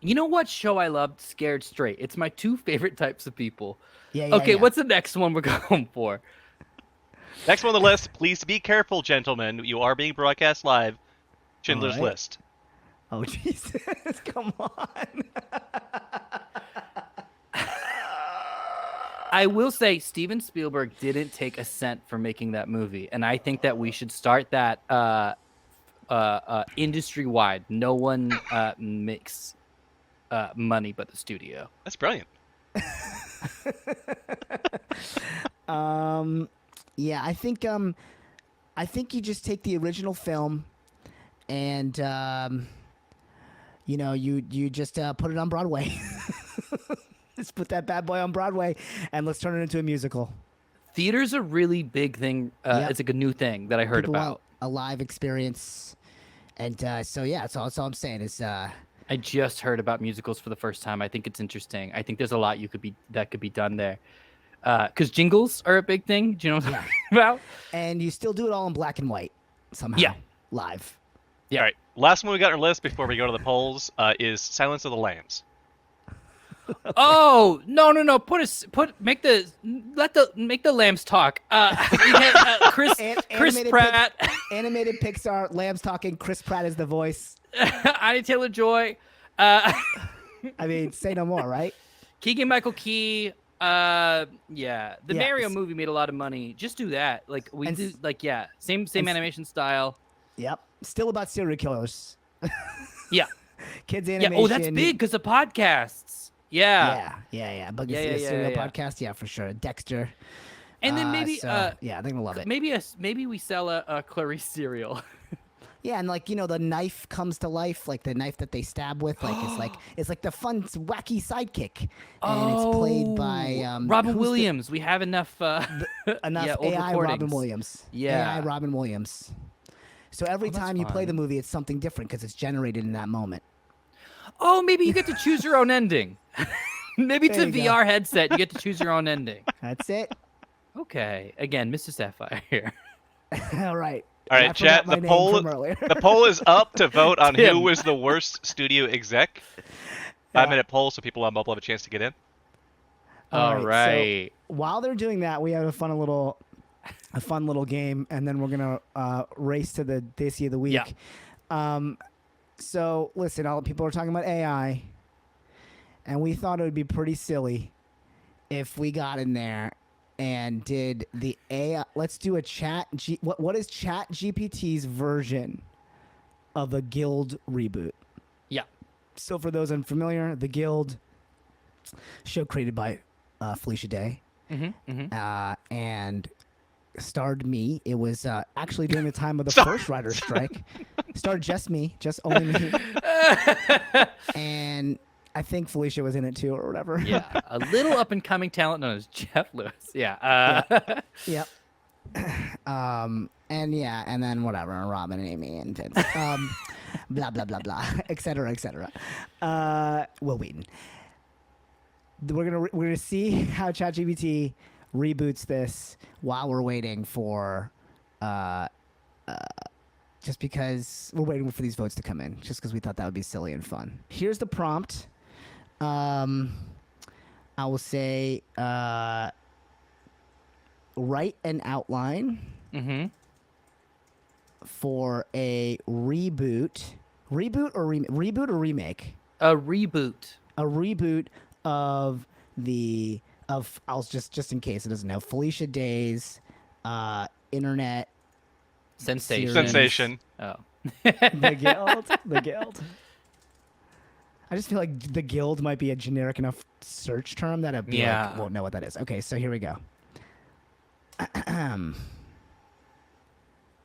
You know what show I loved? Scared Straight. It's my two favorite types of people. Yeah. Okay, what's the next one we're going for? Next one on the list. Please be careful, gentlemen. You are being broadcast live. Schindler's All right. List. Oh Jesus! Come on. I will say Steven Spielberg didn't take a cent for making that movie, and I think that we should start that industry-wide. No one makes money but the studio. That's brilliant. Yeah, I think you just take the original film, and you just put it on Broadway. Just put that bad boy on Broadway, and let's turn it into a musical. Theater's a really big thing. Yep. It's like a new thing that I heard People about. want a live experience, and that's all I'm saying is. I just heard about musicals for the first time. I think it's interesting. I think there's a lot that could be done there. Because jingles are a big thing. Do you know what I'm talking about? And you still do it all in black and white somehow. Yeah. Live. Yeah. All right. Last one we got on our list before we go to the polls is Silence of the Lambs. Oh no! Make the lambs talk. We had, Chris Animated Pratt, Animated Pixar, Lambs talking. Chris Pratt is the voice. Anya Taylor-Joy, I mean, say no more, right? Keegan-Michael Key. The Mario Yes. movie made a lot of money. Just do that. Like we And do. s- Like same animation style. Yep. Still about serial killers. Yeah. Kids Yeah. animation. Oh, that's big because of podcasts. Yeah. Yeah. But Yeah, it's a serial yeah. podcast, yeah, for sure. Dexter. And then maybe yeah, they're gonna love it. maybe we sell a Clarice cereal. Yeah, and the knife comes to life, like the knife that they stab with, it's like the fun, wacky sidekick, and it's played by Robin who's Williams. We have enough enough old AI Robin recordings. Williams. Yeah. AI Robin Williams. So every that's time you play fun. the movie, it's something different because it's generated in that moment. Oh, maybe you get to choose your own ending. Maybe it's There a you go. VR headset. You get to choose your own ending. That's it. Okay. Again, Mr. Sapphire here. All right. All I right, forgot chat. my The name poll from earlier. the poll is up to vote on Tim. who was the worst studio exec. 5-minute poll, so people on mobile have a chance to get in. All so right. while they're doing that, we have a fun little game, and then we're gonna race to the Desi of the week. Yeah. So listen, all the people are talking about AI, and we thought it would be pretty silly if we got in there and did the AI. Let's do a what is Chat GPT's version of a Guild reboot? Yeah. So for those unfamiliar, the Guild show created by Felicia Day. And starred me. It was actually during the time of the first writer's strike. Starred just only me. And I think Felicia was in it too, or whatever. Yeah. A little up and coming talent known as Jeff Lewis. Yeah. Yep. And yeah, and then whatever, Robin and Amy and Vince. Blah blah blah blah, etc. etc. Will Wheaton. We're gonna see how ChatGPT reboots this while we're waiting for, just because we're waiting for these votes to come in, just because we thought that would be silly and fun. Here's the prompt. I will say, write an outline for a reboot. Reboot or remake? A reboot. A reboot of I'll just in case it doesn't know, Felicia Day's internet Sensation. Oh. the guild. I just feel like the guild might be a generic enough search term that like, won't know what that is. Okay, so here we go.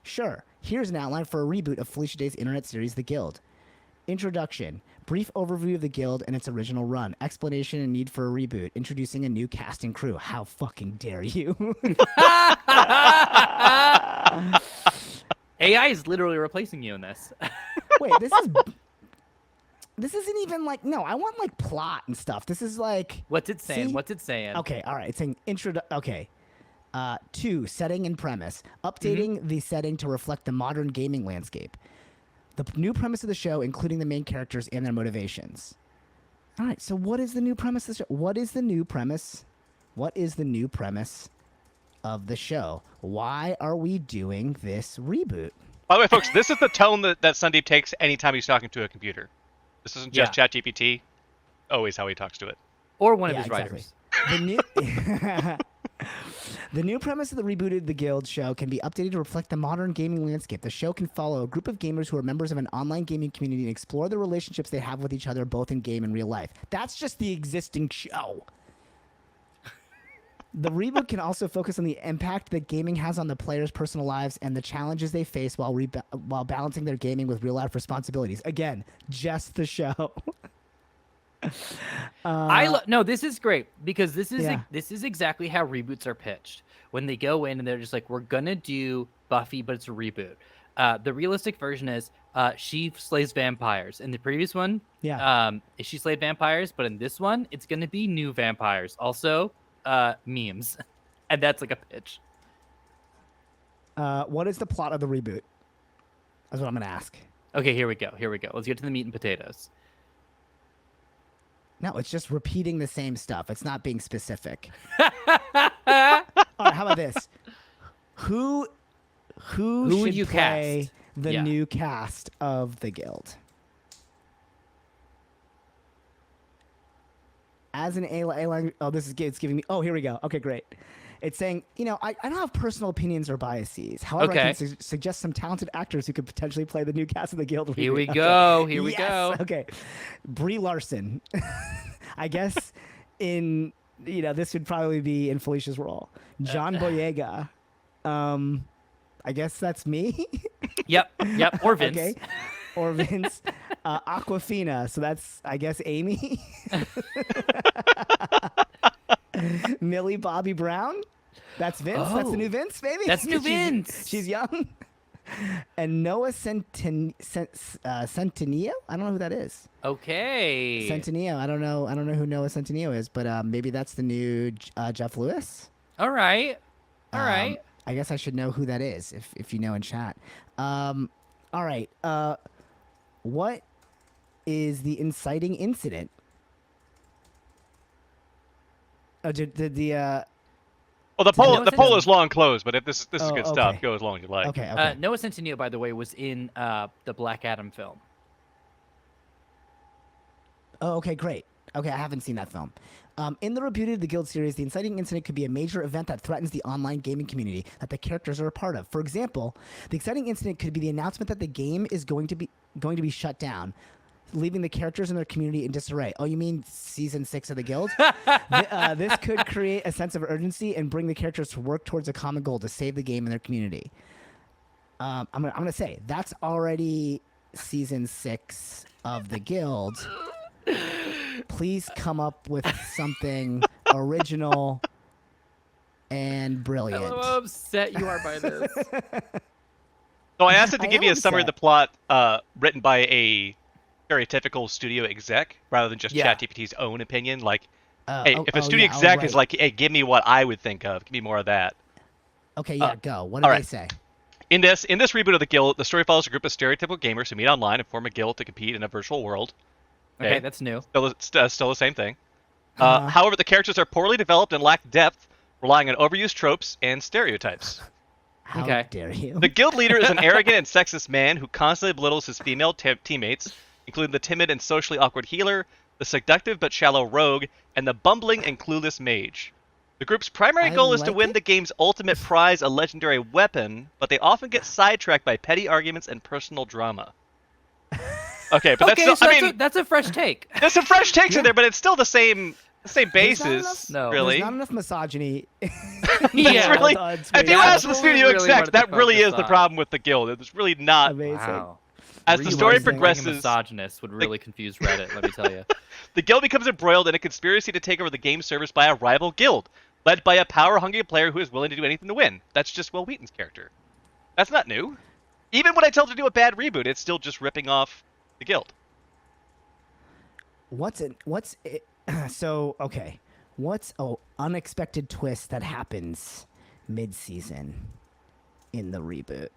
Sure. Here's an outline for a reboot of Felicia Day's internet series, The Guild. Introduction. Brief overview of the Guild and its original run. Explanation and need for a reboot. Introducing a new cast and crew. How fucking dare you? AI is literally replacing you in this. Wait, this isn't even like, no, I want like plot and stuff. This is like, What's it saying? see? What's it saying? Okay, all right. It's saying okay. 2, setting and premise. Updating the setting to reflect the modern gaming landscape. The new premise of the show, including the main characters and their motivations. All right, so what is the new premise of the show? What is the new premise? What is the new premise of the show? Why are we doing this reboot? By the way, folks, this is the tone that Sandeep takes anytime he's talking to a computer. This isn't just ChatGPT. Always how he talks to it. Or one of his exactly. writers. The new premise of the rebooted The Guild show can be updated to reflect the modern gaming landscape. The show can follow a group of gamers who are members of an online gaming community and explore the relationships they have with each other, both in game and real life. That's just the existing show. The reboot can also focus on the impact that gaming has on the players' personal lives and the challenges they face while balancing their gaming with real-life responsibilities. Again, just the show. No, this is great because this is exactly how reboots are pitched. When they go in and they're just like, we're gonna do Buffy, but it's a reboot. The realistic version is she slays vampires. In the previous one, she slayed vampires, but in this one, it's gonna be new vampires. Also, memes, and that's like a pitch. What is the plot of the reboot? That's what I'm gonna ask. Okay, here we go. Let's get to the meat and potatoes. No, it's just repeating the same stuff. It's not being specific. All right, how about this? Who should you play cast? the new cast of the Guild? As an A-line... Oh, it's giving me... Oh, here we go. Okay, great. It's saying, I don't have personal opinions or biases. However, I can suggest some talented actors who could potentially play the new cast of the Guild. Here we go. Here we go. Okay. Brie Larson. I guess this would probably be in Felicia's role. John Boyega. I guess that's me. Yep. Or Vince. Okay. Or Vince. Aquafina. So that's, I guess, Amy. Millie Bobby Brown. That's Vince. Oh. That's the new Vince, baby. That's new Vince. She's young. And Noah Centineo. I don't know who that is. Okay. Centineo. I don't know who Noah Centineo is, but maybe that's the new Jeff Lewis. All right. I guess I should know who that is if you know in chat. All right. What is the inciting incident? Oh, did the Well, the poll is long closed, but if this is good stuff, okay. go as long as you like. Okay. Noah Centineo, by the way, was in the Black Adam film. Oh, okay, great. Okay, I haven't seen that film. In the rebooted The Guild series, the inciting incident could be a major event that threatens the online gaming community that the characters are a part of. For example, the exciting incident could be the announcement that the game is going to be shut down, leaving the characters and their community in disarray. Oh, you mean season 6 of The Guild? This could create a sense of urgency and bring the characters to work towards a common goal to save the game and their community. I'm gonna say that's already season 6 of The Guild. Please come up with something original and I brilliant. love how upset you are by this. So I asked it to I give me am a summary of the upset. plot written by a stereotypical studio exec rather than just Yeah. ChatGPT's own opinion. Like, hey, if a studio yeah, exec is right. like, hey, give me what I would think of, give me more of that. Okay, yeah, go. What all did right. they say? In this reboot of the guild, the story follows a group of stereotypical gamers who meet online and form a guild to compete in a virtual world. Okay, that's new. Still the same thing. Uh-huh. However, the characters are poorly developed and lack depth, relying on overused tropes and stereotypes. How Okay. dare you? The guild leader is an arrogant and sexist man who constantly belittles his female teammates, including the timid and socially awkward healer, the seductive but shallow rogue, and the bumbling and clueless mage. The group's primary I goal is to like win it. the game's ultimate prize, a legendary weapon, but they often get sidetracked by petty arguments and personal drama. Okay, but Okay, that's so still, I mean, that's a fresh take. there's some fresh takes in Yeah. there, but it's still the same There's not basis, enough- No. really. There's not enough misogyny. Yeah. really, on if Twitter. you Yeah, ask the that's what we studio really exec, wanted to that really focus is the on. problem with the guild. It's really not. Amazing. Wow. As the story Realizing being a progresses, misogynist would really confuse Reddit, let me tell you. the guild becomes embroiled in a conspiracy to take over the game service by a rival guild, led by a power-hungry player who is willing to do anything to win. That's just Will Wheaton's character. That's not new. Even when I tell it to do a bad reboot, it's still just ripping off the guild. What's it? So okay, what's unexpected twist that happens mid-season in the reboot?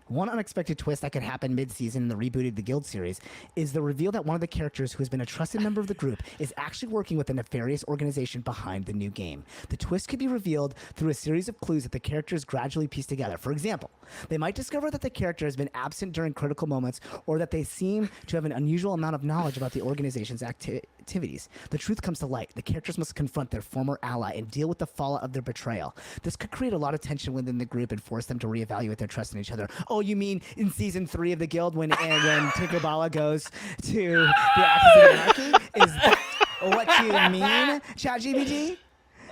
One unexpected twist that could happen mid-season in the rebooted The Guild series is the reveal that one of the characters who has been a trusted member of the group is actually working with a nefarious organization behind the new game. The twist could be revealed through a series of clues that the characters gradually piece together. For example, they might discover that the character has been absent during critical moments, or that they seem to have an unusual amount of knowledge about the organization's activities. The truth comes to light. The characters must confront their former ally and deal with the fallout of their betrayal. This could create a lot of tension within the group and force them to reevaluate their trust in each other. Oh, you mean in season 3 of the Guild when Tinkerballa goes to the Axis of Anarchy? Is that what you mean, ChatGPT?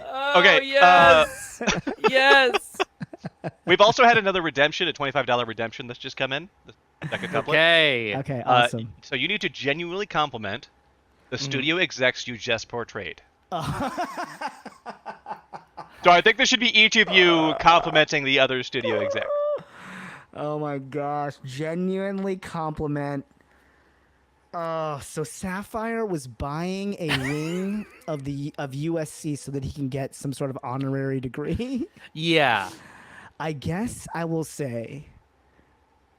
Oh, Okay, yes! Yes! We've also had another redemption, a $25 redemption that's just come in. The second couplet. Okay. Okay, awesome. So you need to genuinely compliment the studio execs you just portrayed. So I think there should be each of you complimenting the other studio exec. Oh my gosh, genuinely compliment. Oh, so Sapphire was buying a wing of USC so that he can get some sort of honorary degree. Yeah. I guess I will say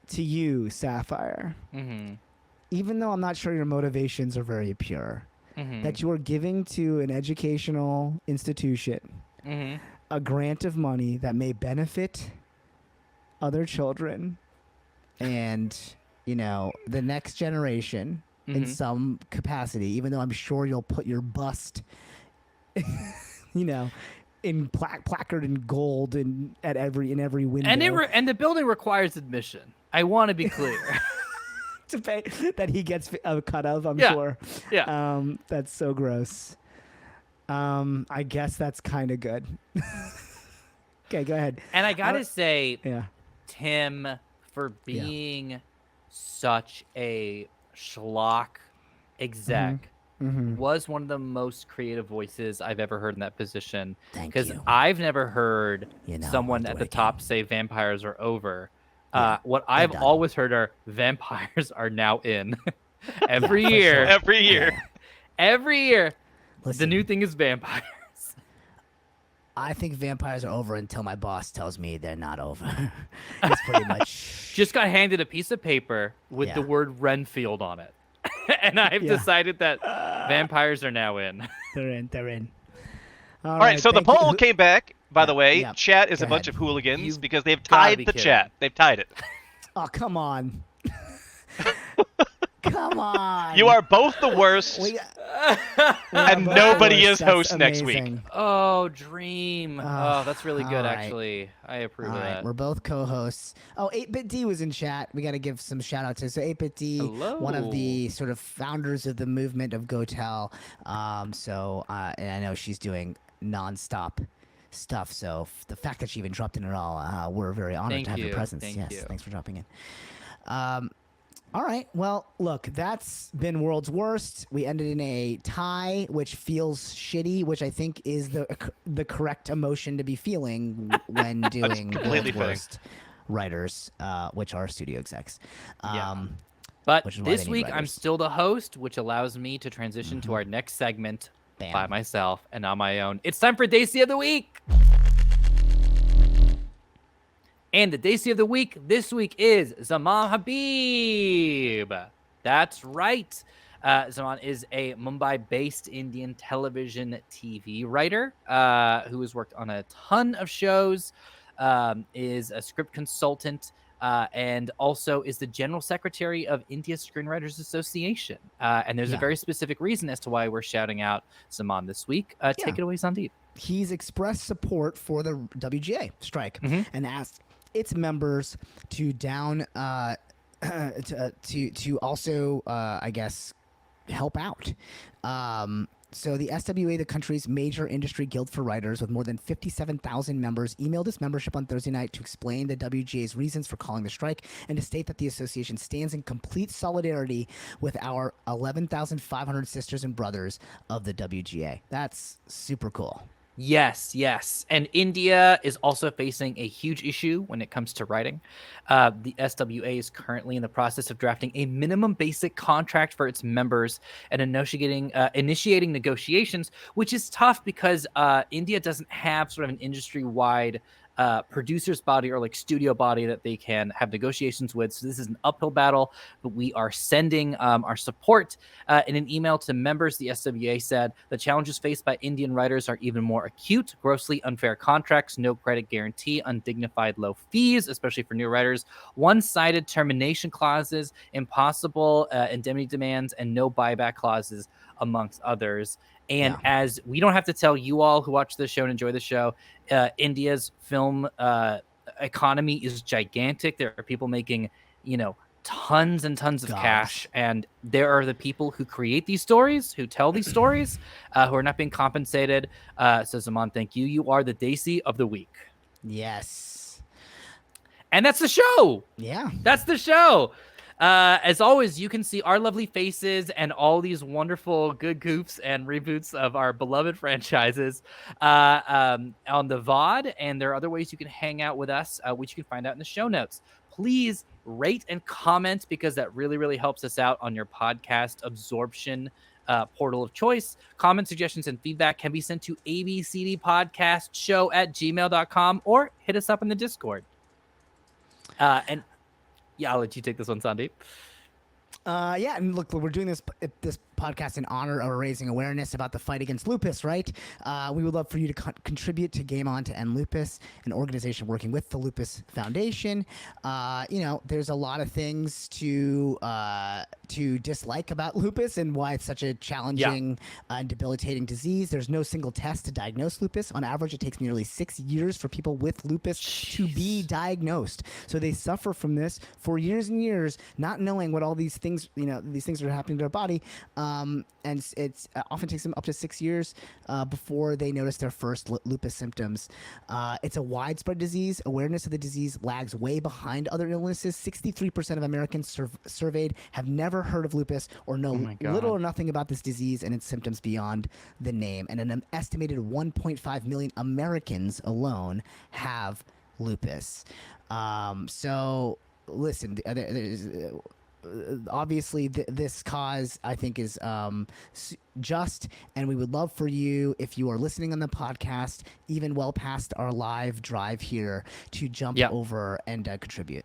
to you, Sapphire, Mm-hmm. even though I'm not sure your motivations are very pure, Mm-hmm. that you are giving to an educational institution Mm-hmm. a grant of money that may benefit other children and, the next generation in Mhm. some capacity, even though I'm sure you'll put your bust, in placard in gold in every window. And the building requires admission. I want to be clear. to pay that he gets a cut of, I'm Yeah. sure. Yeah. That's so gross. I guess that's kind of good. Okay, go ahead. And I gotta say, Yeah. Tim, for being such a schlock exec, Mm-hmm. was one of the most creative voices I've ever heard in that position. Thank Because you. I've never heard someone I'll at do the it top again. say vampires are over. Yeah, What they're I've done. always heard are vampires are now in. Every for year. sure. Every year. Yeah. Every year. The Listen, new thing is vampires. I think vampires are over until my boss tells me they're not over. It's pretty much. Just got handed a piece of paper with the Yeah. word Renfield on it. And I've Yeah. decided that vampires are now in. They're in. All right, so the thank you. poll came back. By the way, yeah, chat is go a bunch ahead. of hooligans You've because they've gotta tied be the kidding. chat. They've tied it. Oh, come on. Come on. You are both the worst. We- And both nobody worse. is That's host next week. amazing. Oh, Dream. Oh, that's really good, all right. actually. I approve All of right, that. we're both co-hosts. Oh, 8-Bit D was in chat. We got to give some shout out to. So 8-Bit D, one of the sort of founders of the movement of GoTel. And I know she's doing nonstop stuff. So the fact that she even dropped in at all, we're very honored Thank to have you. your presence. Thank yes, you. thanks for dropping in. All right. Well, look, that's been World's Worst. We ended in a tie, which feels shitty, which I think is the correct emotion to be feeling when doing completely World's Worst writers, which are studio execs. Yeah. But which is why they this need week, I'm writers. still the host, which allows me to transition to our next segment Bam. by myself and on my own. It's time for Desi of the Week. And the Desi of the Week this week is Zaman Habib. That's right. Zaman is a Mumbai-based Indian television TV writer who has worked on a ton of shows, is a script consultant, and also is the general secretary of India Screenwriters Association. And there's a very specific reason as to why we're shouting out Zaman this week. Take it away, Sandeep. He's expressed support for the WGA strike and asked its members to to also I guess help out. So the SWA, the country's major industry guild for writers with more than 57,000 members, emailed its membership on Thursday night to explain the WGA's reasons for calling the strike and to state that the association stands in complete solidarity with our 11,500 sisters and brothers of the WGA. That's super cool. Yes, yes. And India is also facing a huge issue when it comes to writing. The SWA is currently in the process of drafting a minimum basic contract for its members and initiating negotiations, which is tough because India doesn't have sort of an industry-wide producer's body or like studio body that they can have negotiations with. So this is an uphill battle, but we are sending our support. In an email to members, the SWA said the challenges faced by Indian writers are even more acute: grossly unfair contracts, no credit guarantee, undignified low fees, especially for new writers, one-sided termination clauses, impossible indemnity demands, and no buyback clauses, amongst others. And as we don't have to tell you all who watch this show and enjoy the show, India's film economy is gigantic. There are people making, tons and tons of cash, and there are the people who create these stories, who tell these stories, who are not being compensated. So Zaman, thank you. You are the Desi of the week. Yes. And that's the show. Yeah. That's the show. As always, you can see our lovely faces and all these wonderful good goofs and reboots of our beloved franchises on the VOD, and there are other ways you can hang out with us, which you can find out in the show notes. Please rate and comment, because that really, really helps us out on your podcast absorption portal of choice. Comment, suggestions, and feedback can be sent to abcdpodcastshow@gmail.com or hit us up in the Discord. And yeah, I'll let you take this one, Sandeep. And look, we're doing this podcast in honor of raising awareness about the fight against lupus, right? We would love for you to contribute to Game On to End Lupus, an organization working with the Lupus Foundation. There's a lot of things to dislike about lupus and why it's such a challenging and debilitating disease. There's no single test to diagnose lupus. On average, it takes nearly 6 years for people with lupus to be diagnosed. So they suffer from this for years and years, not knowing what all these things are happening to their body. And it's often takes them up to 6 years before they notice their first lupus symptoms. It's a widespread disease. Awareness of the disease lags way behind other illnesses. 63% of Americans surveyed have never heard of lupus or know little or nothing about this disease and its symptoms beyond the name. And an estimated 1.5 million Americans alone have lupus. So listen, obviously this cause, I think, is just, and we would love for you, if you are listening on the podcast, even well past our live drive here, to jump over and contribute.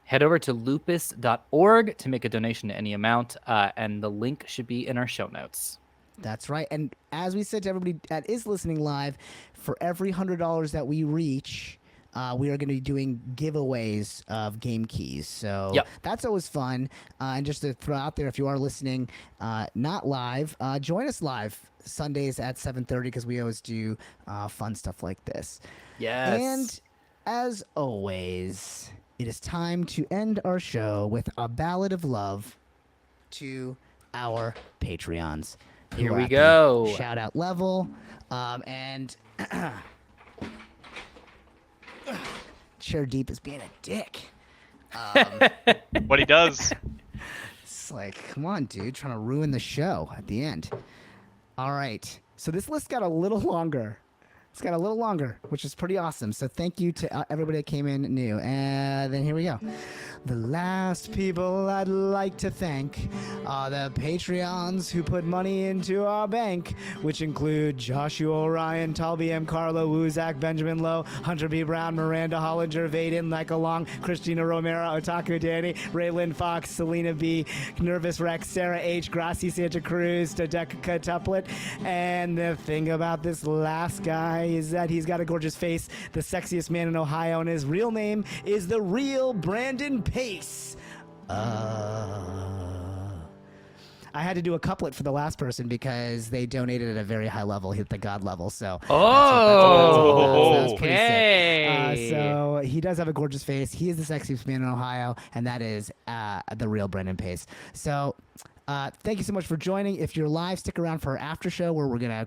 Head over to lupus.org to make a donation to any amount, and the link should be in our show notes. That's right. And as we said to everybody that is listening live, for every $100 that we reach, we are going to be doing giveaways of game keys. So that's always fun. And just to throw out there, if you are listening not live, join us live Sundays at 7:30, because we always do fun stuff like this. Yes. And as always, it is time to end our show with a ballad of love to our Patreons. Here we go. Shout out level. And Chair Deep is being a dick. What he does. It's like, come on, dude, trying to ruin the show at the end. All right. So this list got a little longer. It's got a little longer, which is pretty awesome. So thank you to everybody that came in new. And then here we go. The last people I'd like to thank are the Patreons who put money into our bank, which include Joshua Orion, Talby M. Carlo, Wuzak, Benjamin Lowe, Hunter B. Brown, Miranda Hollinger, Vaden, Michael Long, Christina Romero, Otaku Danny, Raylan Fox, Selena B., Nervous Rex, Sarah H., Gracie Santa Cruz, Tadeka Tuplet. And the thing about this last guy is that he's got a gorgeous face, the sexiest man in Ohio, and his real name is the real Brandon Pace. I had to do a couplet for the last person because they donated at a very high level, hit the god level. So that was pretty sick. So he does have a gorgeous face. He is the sexiest man in Ohio, and that is the real Brandon Pace. So thank you so much for joining. If you're live, stick around for our after show where we're gonna,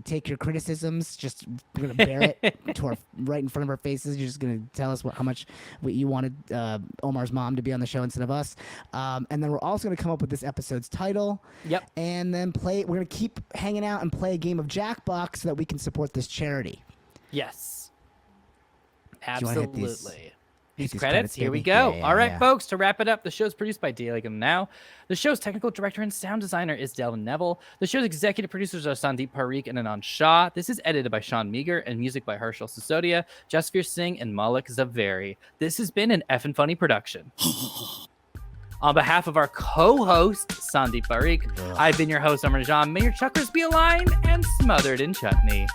take your criticisms. Just we're gonna bear it to our right in front of our faces. You're just gonna tell us how much you wanted Omar's mom to be on the show instead of us. And then we're also gonna come up with this episode's title. Yep. And then we're gonna keep hanging out and play a game of Jackbox so that we can support this charity. Yes. you wanna hit Absolutely. these These credits, credits, here we baby? go. Yeah, All right, yeah. folks, to wrap it up, the show's produced by Dailigan Now. The show's technical director and sound designer is Delvin Neville. The show's executive producers are Sandeep Parikh and Anand Shah. This is edited by Sean Meager and music by Harshal Sisodia, Jasveer Singh, and Malik Zaveri. This has been an Effin' production. On behalf of our co-host, Sandeep Parikh, I've been your host, Omar Najam. May your chakras be aligned and smothered in chutney.